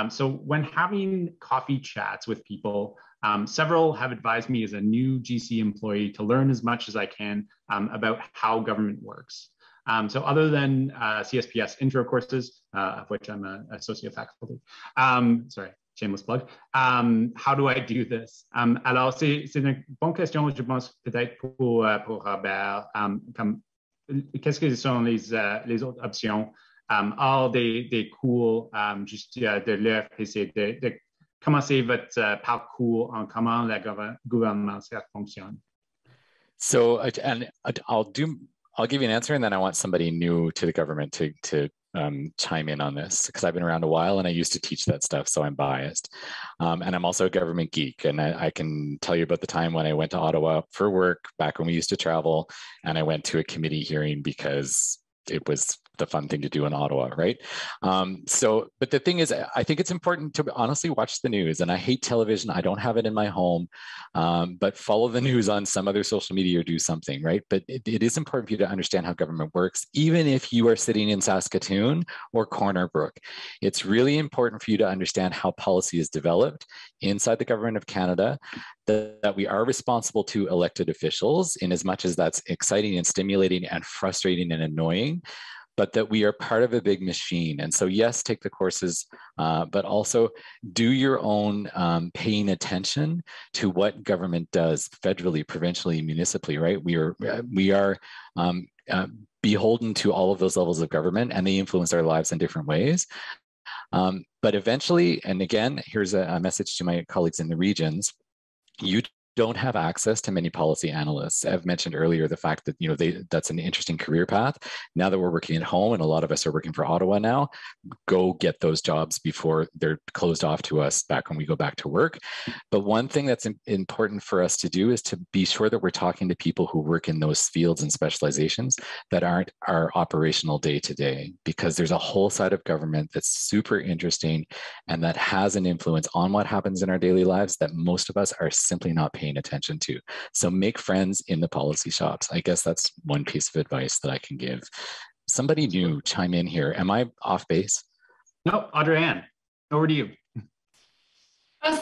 [SPEAKER 1] So when having coffee chats with people, several have advised me as a new GC employee to learn as much as I can about how government works. So other than CSPS intro courses, of which I'm an associate faculty, sorry, shameless plug, how do I do this? Alors, c'est une bonne question, je pense, peut-être pour Robert, comme qu'est-ce que sont les autres options hors des cours juste de l'EFPC, de commencer votre parcours en comment la gouvernance fonctionne?
[SPEAKER 4] So, and I'll give you an answer, and then I want somebody new to the government to chime in on this, because I've been around a while and I used to teach that stuff, so I'm biased. And I'm also a government geek, and I can tell you about the time when I went to Ottawa for work back when we used to travel, and I went to a committee hearing because it was the fun thing to do in Ottawa, right? But the thing is, I think it's important to honestly watch the news, and I hate television. I don't have it in my home, but follow the news on some other social media or do something, right? But it is important for you to understand how government works, even if you are sitting in Saskatoon or Corner Brook. It's really important for you to understand how policy is developed inside the government of Canada, that we are responsible to elected officials in as much as that's exciting and stimulating and frustrating and annoying, but that we are part of a big machine. And so yes, take the courses, but also do your own paying attention to what government does federally, provincially, municipally, right? We are beholden to all of those levels of government, and they influence our lives in different ways. But eventually, and again, here's a message to my colleagues in the regions, you don't have access to many policy analysts. I've mentioned earlier the fact that that's an interesting career path. Now that we're working at home, and a lot of us are working for Ottawa now, go get those jobs before they're closed off to us back when we go back to work. But one thing that's important for us to do is to be sure that we're talking to people who work in those fields and specializations that aren't our operational day to day, because there's a whole side of government that's super interesting and that has an influence on what happens in our daily lives that most of us are simply not paying attention to. So make friends in the policy shops. I guess that's one piece of advice that I can give. Somebody new, chime in here. Am I off base?
[SPEAKER 1] No, Audrey-Anne, over to you.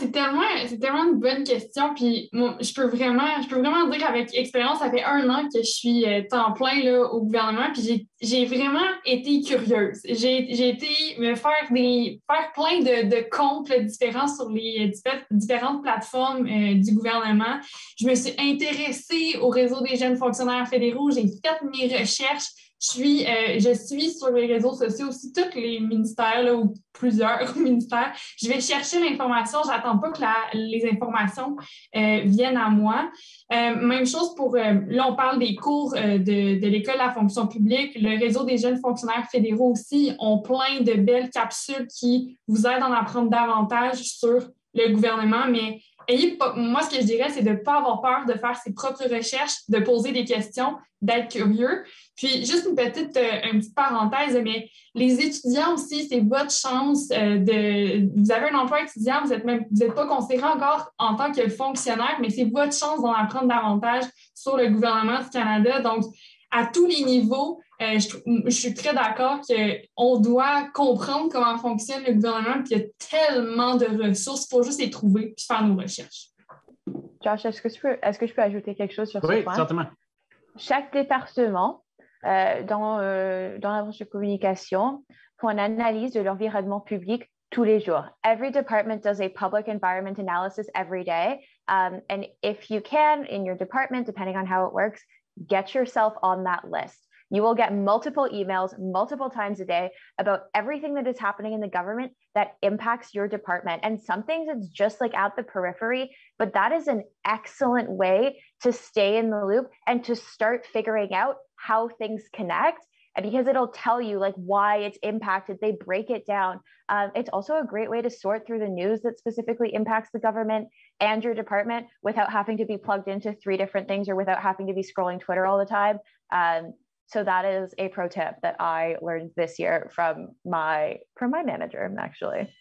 [SPEAKER 7] C'est tellement une bonne question. Puis moi, je peux vraiment dire qu'avec expérience, ça fait 1 an que je suis temps plein là, au gouvernement. Puis j'ai vraiment été curieuse. J'ai été me faire plein de comptes là, différents sur les différentes plateformes du gouvernement. Je me suis intéressée au réseau des jeunes fonctionnaires fédéraux. J'ai fait mes recherches. Je suis sur les réseaux sociaux aussi, tous les ministères là, ou plusieurs ministères. Je vais chercher l'information, j'attends pas que les informations viennent à moi. Même chose pour, là on parle des cours de l'École de la fonction publique. Le réseau des jeunes fonctionnaires fédéraux aussi ont plein de belles capsules qui vous aident à en apprendre davantage sur le gouvernement, mais moi, ce que je dirais, c'est de ne pas avoir peur de faire ses propres recherches, de poser des questions, d'être curieux. Puis, juste une petite parenthèse, mais les étudiants aussi, c'est votre chance vous avez un emploi étudiant, vous n'êtes pas considéré encore en tant que fonctionnaire, mais c'est votre chance d'en apprendre davantage sur le gouvernement du Canada. Donc, à tous les niveaux, je suis très d'accord qu'on doit comprendre comment fonctionne le gouvernement, puis il y a tellement de ressources, il faut juste les trouver puis faire nos recherches.
[SPEAKER 8] Josh, est-ce que je peux ajouter quelque chose sur ce point?
[SPEAKER 1] Oui, certainement.
[SPEAKER 8] Chaque département dans la branche de communication font une analyse de l'environnement public tous les jours. Every department does a public environment analysis every day. And if you can, in your department, depending on how it works, get yourself on that list. You will get multiple emails multiple times a day about everything that is happening in the government that impacts your department. And some things it's just like at the periphery, but that is an excellent way to stay in the loop and to start figuring out how things connect. And because it'll tell you like why it's impacted, they break it down. It's also a great way to sort through the news that specifically impacts the government and your department without having to be plugged into 3 different things or without having to be scrolling Twitter all the time. So that is a pro tip that I learned this year from my manager. I'm actually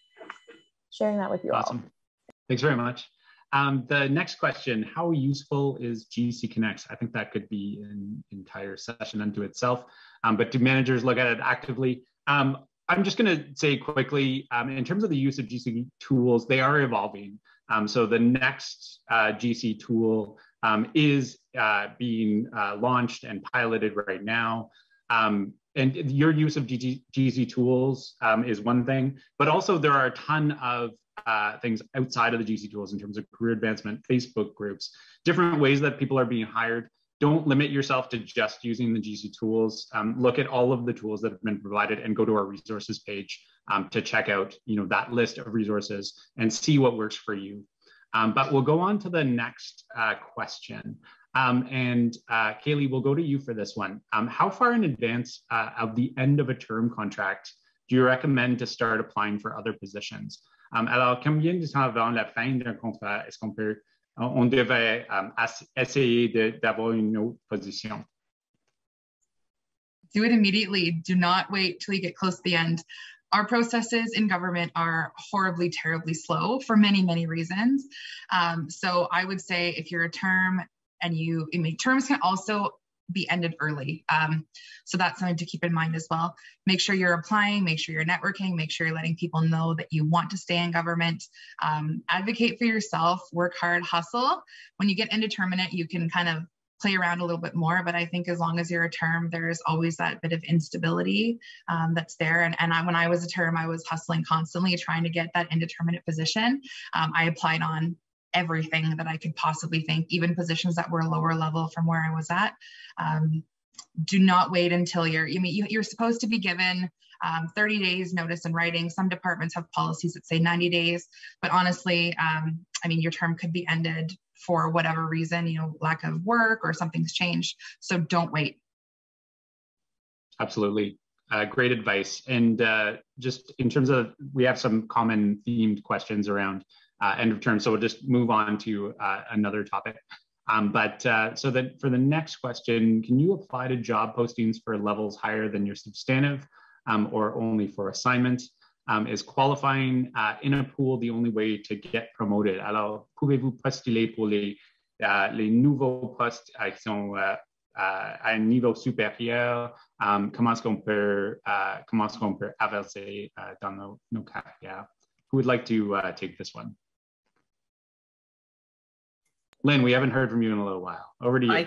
[SPEAKER 8] sharing that with you all.
[SPEAKER 1] Thanks very much. The next question, how useful is GC Connects? I think that could be an entire session unto itself, but do managers look at it actively? I'm just going to say quickly, in terms of the use of GC tools, they are evolving. So the next GC tool is being launched and piloted right now. And your use of GC tools is one thing, but also there are a ton of things outside of the GC tools in terms of career advancement, Facebook groups, different ways that people are being hired. Don't limit yourself to just using the GC tools. Look at all of the tools that have been provided and go to our resources page to check out, that list of resources and see what works for you. But we'll go on to the next question. Caleigh, we'll go to you for this one. How far in advance of the end of a term contract do you recommend to start applying for other positions? Alors, combien de temps avant la fin d'un contrat est-ce on devait essayer d'avoir une autre position?
[SPEAKER 2] Do it immediately. Do not wait till you get close to the end. Our processes in government are horribly, terribly slow for many, many reasons. So I would say if you're a term and terms can also be ended early. So that's something to keep in mind as well. Make sure you're applying, make sure you're networking, make sure you're letting people know that you want to stay in government. Advocate for yourself, work hard, hustle. When you get indeterminate, you can kind of play around a little bit more, but I think as long as you're a term, there's always that bit of instability that's there. And when I was a term, I was hustling constantly trying to get that indeterminate position. I applied on everything that I could possibly think, even positions that were lower level from where I was at. Do not wait until you're supposed to be given 30 days notice in writing. Some departments have policies that say 90 days, but honestly, your term could be ended for whatever reason, lack of work or something's changed. So don't wait.
[SPEAKER 1] Absolutely. Great advice. And just in terms of, we have some common themed questions around end of term. So we'll just move on to another topic. So that for the next question, can you apply to job postings for levels higher than your substantive or only for assignment? Is qualifying in a pool the only way to get promoted? Alors, pouvez-vous postuler pour les nouveaux postes qui sont à un niveau supérieur? Comment est-ce qu'on peut avancer dans nos carrières? Who would like to take this one? Lynne, we haven't heard from you in a little while. Over to you.
[SPEAKER 3] I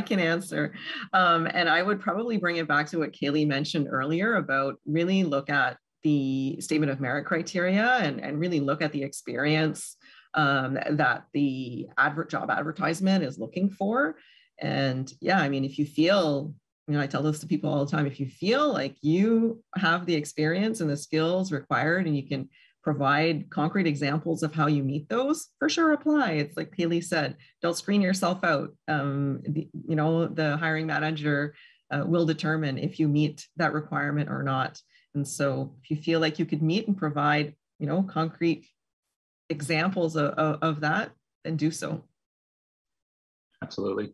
[SPEAKER 3] can answer. And I would probably bring it back to what Caleigh mentioned earlier about really look at the statement of merit criteria and really look at the experience that the job advertisement is looking for. And yeah, if you feel, I tell this to people all the time, if you feel like you have the experience and the skills required and you can provide concrete examples of how you meet those, for sure apply. It's like Caleigh said, don't screen yourself out. The hiring manager will determine if you meet that requirement or not. And so if you feel like you could meet and provide, concrete examples of that, then do so.
[SPEAKER 1] Absolutely.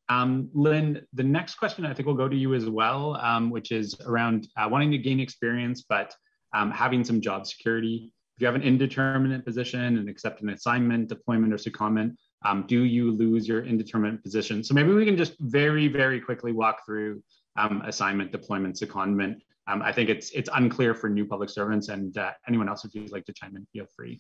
[SPEAKER 1] Lynne, the next question I think will go to you as well, which is around wanting to gain experience, but having some job security. If you have an indeterminate position and accept an assignment, deployment, or secondment, Do you lose your indeterminate position? So maybe we can just very, very quickly walk through assignment, deployment, secondment. I think it's unclear for new public servants, and anyone else, if you'd like to chime in, feel free.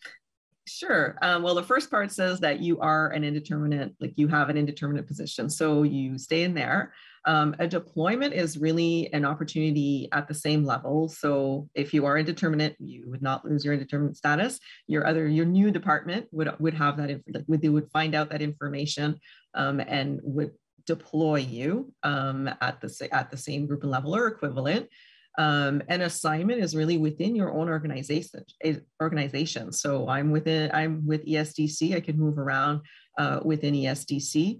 [SPEAKER 3] Sure. Well, the first part says that you are an indeterminate, like you have an indeterminate position, so you stay in there. A deployment is really an opportunity at the same level. So if you are indeterminate, you would not lose your indeterminate status. Your new department would have that, they would find out that information and would deploy you at the same group and level or equivalent. An assignment is really within your own organization. So I'm with ESDC. I can move around within ESDC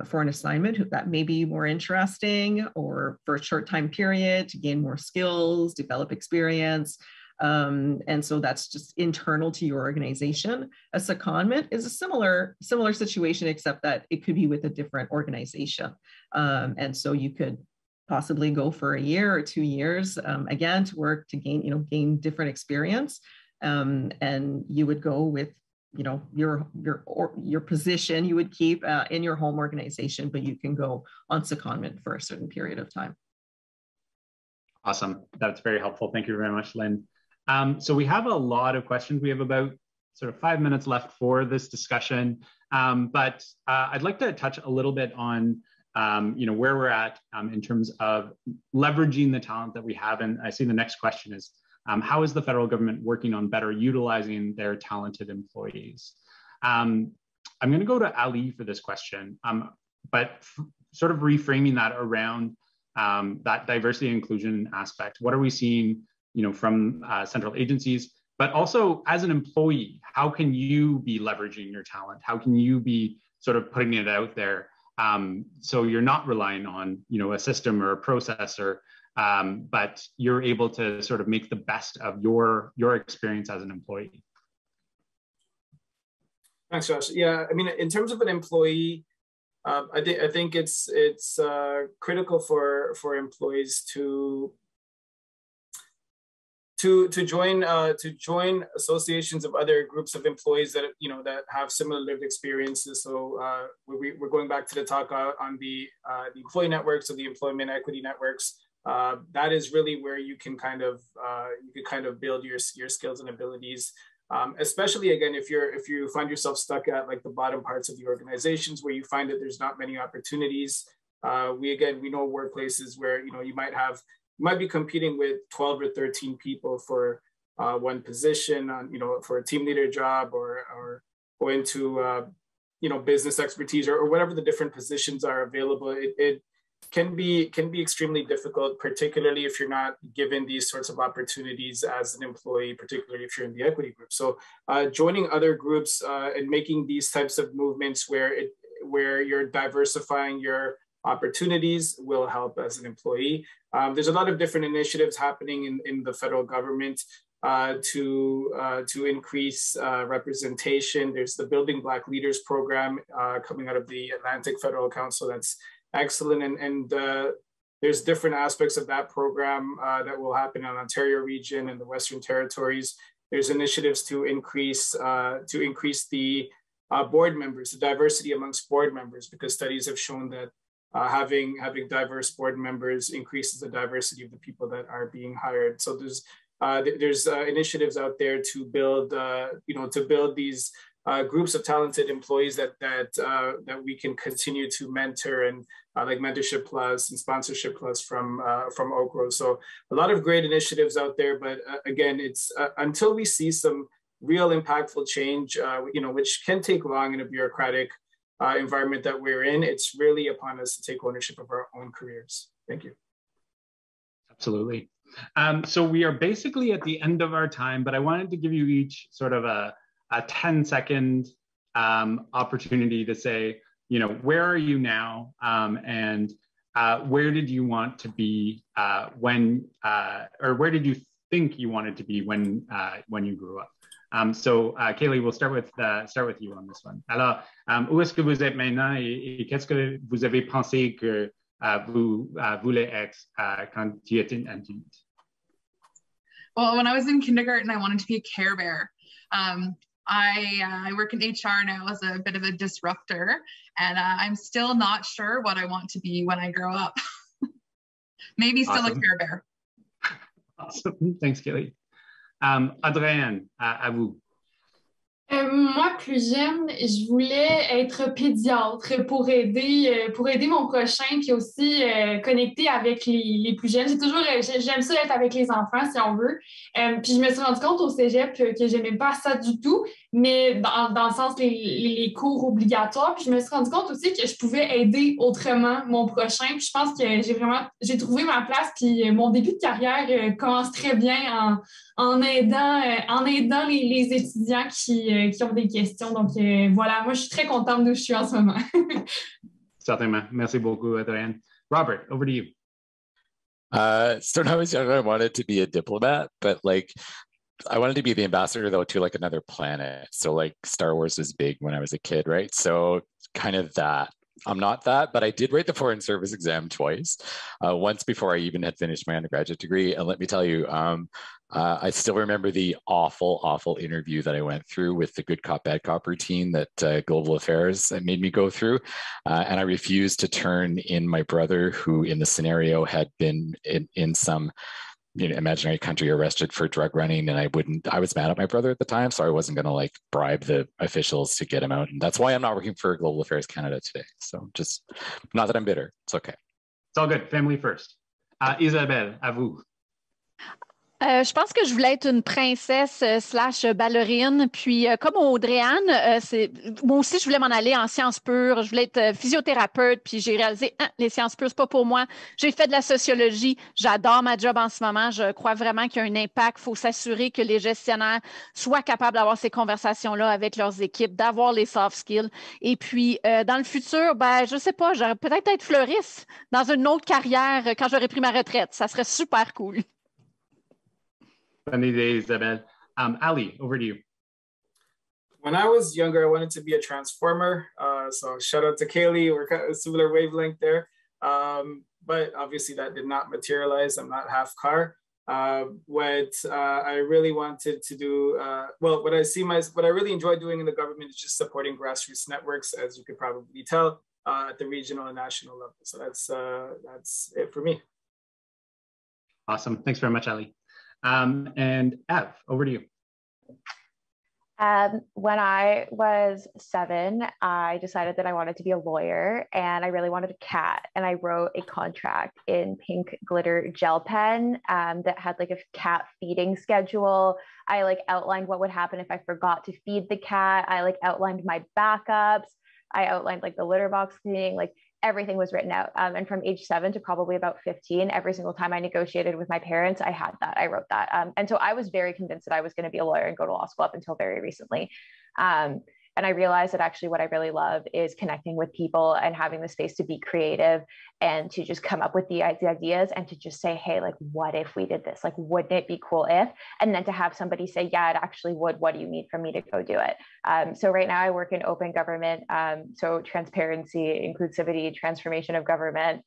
[SPEAKER 3] for an assignment that may be more interesting, or for a short time period to gain more skills, develop experience. And so that's just internal to your organization. A secondment is a similar situation, except that it could be with a different organization. And so you could possibly go for a year or 2 years, again, to work to gain different experience. And you would go with, your position you would keep in your home organization, but you can go on secondment for a certain period of time.
[SPEAKER 1] Awesome. That's very helpful. Thank you very much, Lynn. So we have a lot of questions. We have about sort of 5 minutes left for this discussion, but I'd like to touch a little bit on where we're at in terms of leveraging the talent that we have. And I see the next question is, how is the federal government working on better utilizing their talented employees? I'm going to go to Ali for this question, but sort of reframing that around that diversity and inclusion aspect. What are we seeing, from central agencies, but also as an employee? How can you be leveraging your talent? How can you be sort of putting it out there? So you're not relying on, a system or a processor, but you're able to sort of make the best of your experience as an employee.
[SPEAKER 6] Thanks, Josh. Yeah, I mean, in terms of an employee, I think it's critical for employees to join associations of other groups of employees that that have similar lived experiences. So we're going back to the talk on the employee networks or the employment equity networks. That is really where you can kind of build your skills and abilities. Especially again, if you find yourself stuck at like the bottom parts of the organizations where you find that there's not many opportunities. We know workplaces where you might be competing with 12 or 13 people for one position on, for a team leader job, or go into, business expertise or whatever the different positions are available. It can be extremely difficult, particularly if you're not given these sorts of opportunities as an employee, particularly if you're in the equity group. So joining other groups and making these types of movements where you're diversifying your opportunities will help as an employee. There's a lot of different initiatives happening in the federal government to increase representation. There's the Building Black Leaders program coming out of the Atlantic Federal Council. That's excellent. And there's different aspects of that program that will happen in Ontario region and the Western Territories. There's initiatives to increase the board members, the diversity amongst board members, because studies have shown that having diverse board members increases the diversity of the people that are being hired. So there's initiatives out there to build these groups of talented employees that we can continue to mentor, and like Mentorship Plus and Sponsorship Plus from OCRO. So a lot of great initiatives out there, but again, it's until we see some real impactful change, which can take long in a bureaucratic environment that we're in, it's really upon us to take ownership of our own careers. Thank you.
[SPEAKER 1] Absolutely. So we are basically at the end of our time, but I wanted to give you each sort of a 10-second opportunity to say, where are you now, and where did you want to be or where did you think you wanted to be when you grew up? So, Caleigh, we'll start with you on this one. Alors, où est-ce que vous êtes maintenant et qu'est-ce que vous avez pensé que vous voulez être quand tu étais adulte?
[SPEAKER 2] Well, when I was in kindergarten, I wanted to be a Care Bear. I work in HR now as a bit of a disruptor, and I'm still not sure what I want to be when I grow up. Maybe still a Care Bear.
[SPEAKER 1] Awesome. Thanks, Caleigh. Audrey-Anne, à vous.
[SPEAKER 7] Moi, plus jeune, je voulais être pédiatre pour aider mon prochain, puis aussi connecter avec les plus jeunes. J'aime ça être avec les enfants, si on veut. Puis je me suis rendu compte au cégep que j'aimais pas ça du tout, mais dans le sens les cours obligatoires. Puis je me suis rendu compte aussi que je pouvais aider autrement mon prochain. Puis je pense que j'ai trouvé ma place. Puis mon début de carrière commence très bien en aidant les étudiants qui ont des questions. Donc, voilà, moi, je suis très contente d'où je suis en ce moment.
[SPEAKER 1] Certainement. Merci beaucoup, Audrey-Anne. Robert, over to you.
[SPEAKER 4] So when I was younger, I wanted to be a diplomat, but like, I wanted to be the ambassador, though, to like another planet. So like Star Wars was big when I was a kid, right? So kind of that. I'm not that, but I did write the Foreign Service exam twice, once before I even had finished my undergraduate degree. And let me tell you, I still remember the awful interview that I went through with the good cop, bad cop routine that Global Affairs made me go through. And I refused to turn in my brother, who in the scenario had been in some imaginary country arrested for drug running, and I was mad at my brother at the time, so I wasn't going to like bribe the officials to get him out. And that's why I'm not working for Global Affairs Canada today. So just, not that I'm bitter, it's okay.
[SPEAKER 1] It's all good, family first. Isabelle, à vous.
[SPEAKER 5] Je pense que je voulais être une princesse / ballerine. Puis, comme Audrey-Anne, moi aussi, je voulais m'en aller en sciences pures. Je voulais être physiothérapeute. Puis, j'ai réalisé, les sciences pures, c'est pas pour moi. J'ai fait de la sociologie. J'adore ma job en ce moment. Je crois vraiment qu'il y a un impact. Il faut s'assurer que les gestionnaires soient capables d'avoir ces conversations-là avec leurs équipes, d'avoir les soft skills. Et puis, dans le futur, je sais pas, j'aurais peut-être être fleuriste dans une autre carrière quand j'aurais pris ma retraite. Ça serait super cool.
[SPEAKER 1] Funny days, Isabelle. Ali, over to you.
[SPEAKER 6] When I was younger, I wanted to be a transformer. So shout out to Caleigh, we're kind of a similar wavelength there. But obviously that did not materialize. I'm not half car. What I really wanted to do, what I really enjoy doing in the government is just supporting grassroots networks, as you could probably tell, at the regional and national level. So that's it for me.
[SPEAKER 1] Awesome. Thanks very much, Ali. And Ev, over to you.
[SPEAKER 8] When I was 7, I decided that I wanted to be a lawyer, and I really wanted a cat. And I wrote a contract in pink glitter gel pen that had like a cat feeding schedule. I like outlined what would happen if I forgot to feed the cat. I like outlined my backups. I outlined like the litter box cleaning, like everything was written out. And from age 7 to probably about 15, every single time I negotiated with my parents, I had that, I wrote that. And so I was very convinced that I was going to be a lawyer and go to law school up until very recently. And I realized that actually what I really love is connecting with people and having the space to be creative and to just come up with the ideas and to just say, hey, like, what if we did this? Like, wouldn't it be cool if? And then to have somebody say, yeah, it actually would. What do you need from me to go do it? So right now I work in open government. So transparency, inclusivity, transformation of government,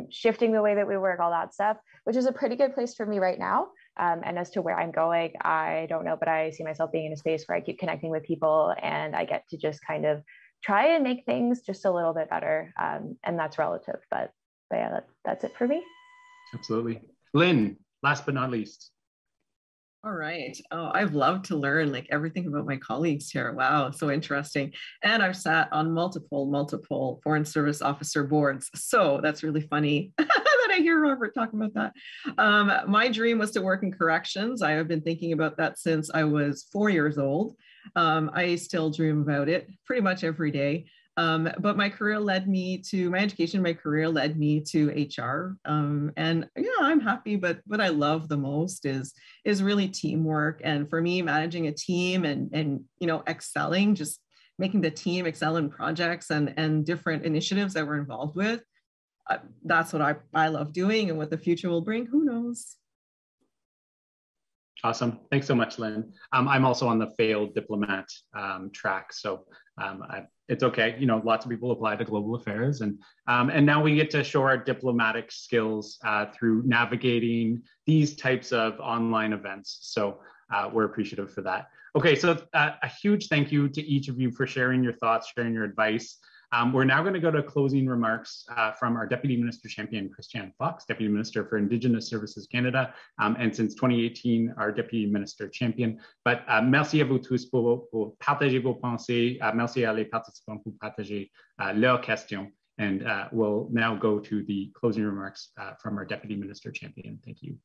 [SPEAKER 8] shifting the way that we work, all that stuff, which is a pretty good place for me right now. And as to where I'm going, I don't know, but I see myself being in a space where I keep connecting with people and I get to just kind of try and make things just a little bit better. And that's relative, but yeah, that's it for me.
[SPEAKER 1] Absolutely. Lynne, last but not least.
[SPEAKER 3] All right. Oh, I've loved to learn like everything about my colleagues here. Wow, so interesting. And I've sat on multiple Foreign Service officer boards. So that's really funny that I hear Robert talking about that. My dream was to work in corrections. I have been thinking about that since I was 4 years old. I still dream about it pretty much every day. But my career led me to my education, my career led me to HR. And yeah, I'm happy, but what I love the most is really teamwork. And for me, managing a team and you know, excelling, just making the team excel in projects and different initiatives that we're involved with. That's what I love doing, and what the future will bring, who knows?
[SPEAKER 1] Awesome. Thanks so much, Lynne. I'm also on the failed diplomat track. So it's okay. You know, lots of people apply to global affairs, and now we get to show our diplomatic skills through navigating these types of online events. So we're appreciative for that. Okay, so a huge thank you to each of you for sharing your thoughts, sharing your advice. We're now going to go to closing remarks from our Deputy Minister Champion, Christiane Fox, Deputy Minister for Indigenous Services Canada, and since 2018, our Deputy Minister Champion. But merci à vous tous pour partager vos pensées. Merci à les participants pour partager leurs questions. And we'll now go to the closing remarks from our Deputy Minister Champion. Thank you.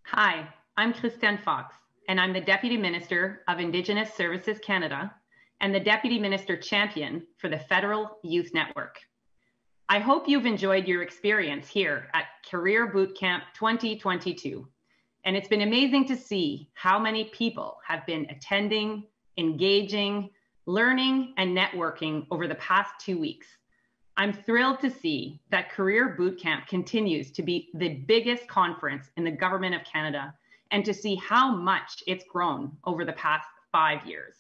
[SPEAKER 9] Hi, I'm Christiane Fox, and I'm the Deputy Minister of Indigenous Services Canada and the Deputy Minister Champion for the Federal Youth Network. I hope you've enjoyed your experience here at Career Bootcamp 2022. And it's been amazing to see how many people have been attending, engaging, learning, and networking over the past 2 weeks. I'm thrilled to see that Career Bootcamp continues to be the biggest conference in the Government of Canada and to see how much it's grown over the past 5 years.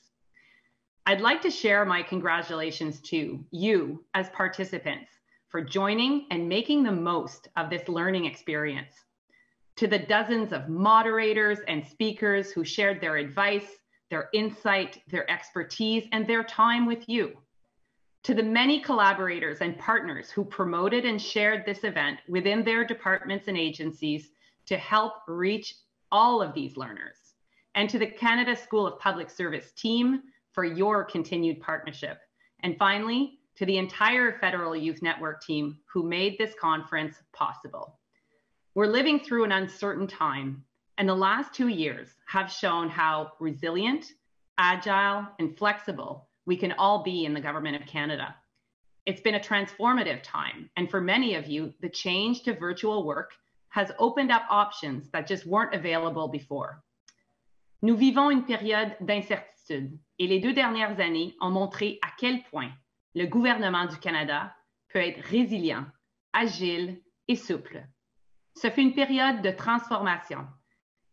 [SPEAKER 9] I'd like to share my congratulations to you as participants for joining and making the most of this learning experience. To the dozens of moderators and speakers who shared their advice, their insight, their expertise, and their time with you. To the many collaborators and partners who promoted and shared this event within their departments and agencies to help reach all of these learners. And to the Canada School of Public Service team for your continued partnership. And finally, to the entire Federal Youth Network team who made this conference possible. We're living through an uncertain time, and the last 2 years have shown how resilient, agile, and flexible we can all be in the Government of Canada. It's been a transformative time, and for many of you, the change to virtual work has opened up options that just weren't available before. Nous vivons une période d'incertitude et les 2 dernières années ont montré à quel point le gouvernement du Canada peut être résilient, agile et souple. Ce fut une période de transformation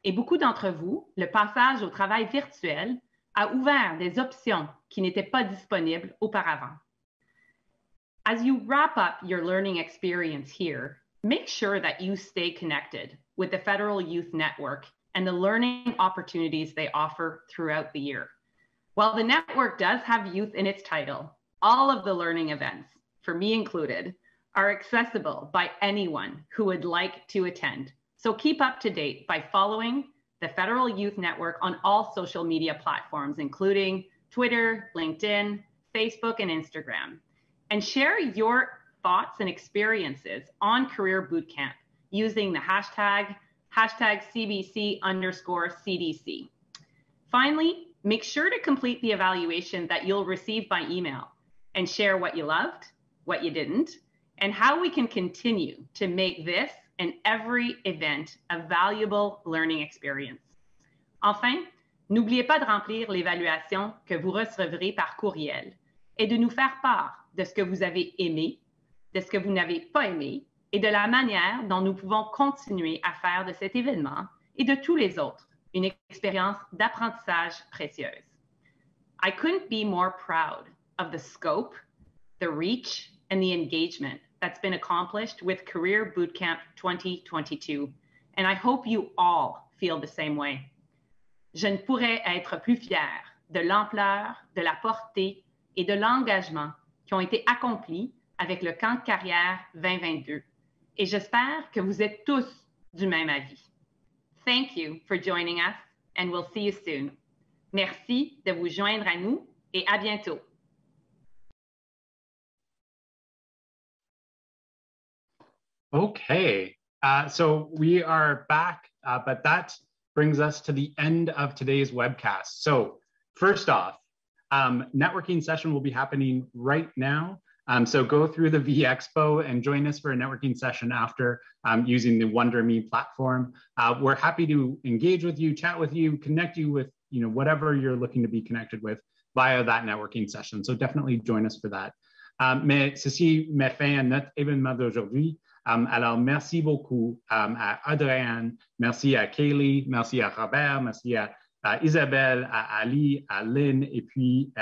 [SPEAKER 9] et beaucoup d'entre vous, le passage au travail virtuel a ouvert des options qui n'étaient pas disponibles auparavant. As you wrap up your learning experience here, make sure that you stay connected with the Federal Youth Network and the learning opportunities they offer throughout the year. While the network does have youth in its title, all of the learning events, for me included, are accessible by anyone who would like to attend. So keep up to date by following the Federal Youth Network on all social media platforms, including Twitter, LinkedIn, Facebook, and Instagram. And share your thoughts and experiences on Career Bootcamp using the hashtag CBC_CDC. Finally, make sure to complete the evaluation that you'll receive by email and share what you loved, what you didn't, and how we can continue to make this and every event a valuable learning experience. Enfin, n'oubliez pas de remplir l'évaluation que vous recevrez par courriel et de nous faire part de ce que vous avez aimé, de ce que vous n'avez pas aimé et de la manière dont nous pouvons continuer à faire de cet événement et de tous les autres une expérience d'apprentissage précieuse. I couldn't be more proud of the scope, the reach, and the engagement that's been accomplished with Career Bootcamp 2022, and I hope you all feel the same way. Je ne pourrais être plus fière de l'ampleur, de la portée et de l'engagement qui ont été accomplis avec le camp de carrière 2022, et j'espère que vous êtes tous du même avis. Thank you for joining us, and we'll see you soon. Merci de vous joindre à nous, et à bientôt.
[SPEAKER 1] Okay, so we are back, but that brings us to the end of today's webcast. So first off, networking session will be happening right now. So go through the V Expo and join us for a networking session after using the WonderMe platform. We're happy to engage with you, chat with you, connect you with whatever you're looking to be connected with via that networking session. So definitely join us for that. Mais ceci met fin à notre événement d'aujourd'hui. Alors, merci beaucoup à Audrey-Anne, merci à Caleigh, merci à Grébert, merci à Isabelle, à Ali, à Lynne, et puis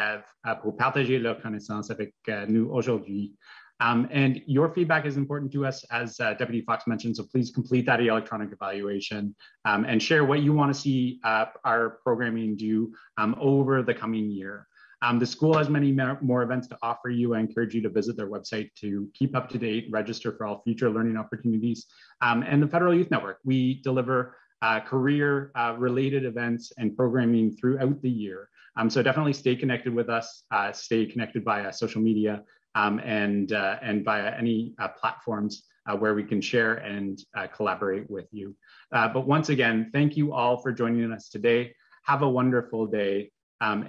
[SPEAKER 1] pour partager leurs connaissances avec nous aujourd'hui. And your feedback is important to us, as Deputy Fox mentioned, so please complete that electronic evaluation and share what you want to see our programming do over the coming year. The school has many more events to offer you. I encourage you to visit their website to keep up to date, register for all future learning opportunities. And the Federal Youth Network, we deliver career related events and programming throughout the year. So definitely stay connected with us, stay connected via social media and via any platforms where we can share and collaborate with you. But once again, thank you all for joining us today. Have a wonderful day.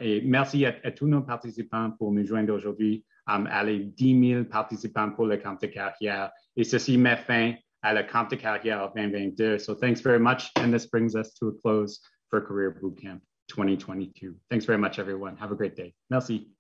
[SPEAKER 1] Et merci à tous nos participants pour nous joindre aujourd'hui, à les 10 000 participants pour le camp de carrière. Et ceci met fin à le camp de carrière 2022. So thanks very much. And this brings us to a close for Career Bootcamp 2022. Thanks very much, everyone. Have a great day. Merci.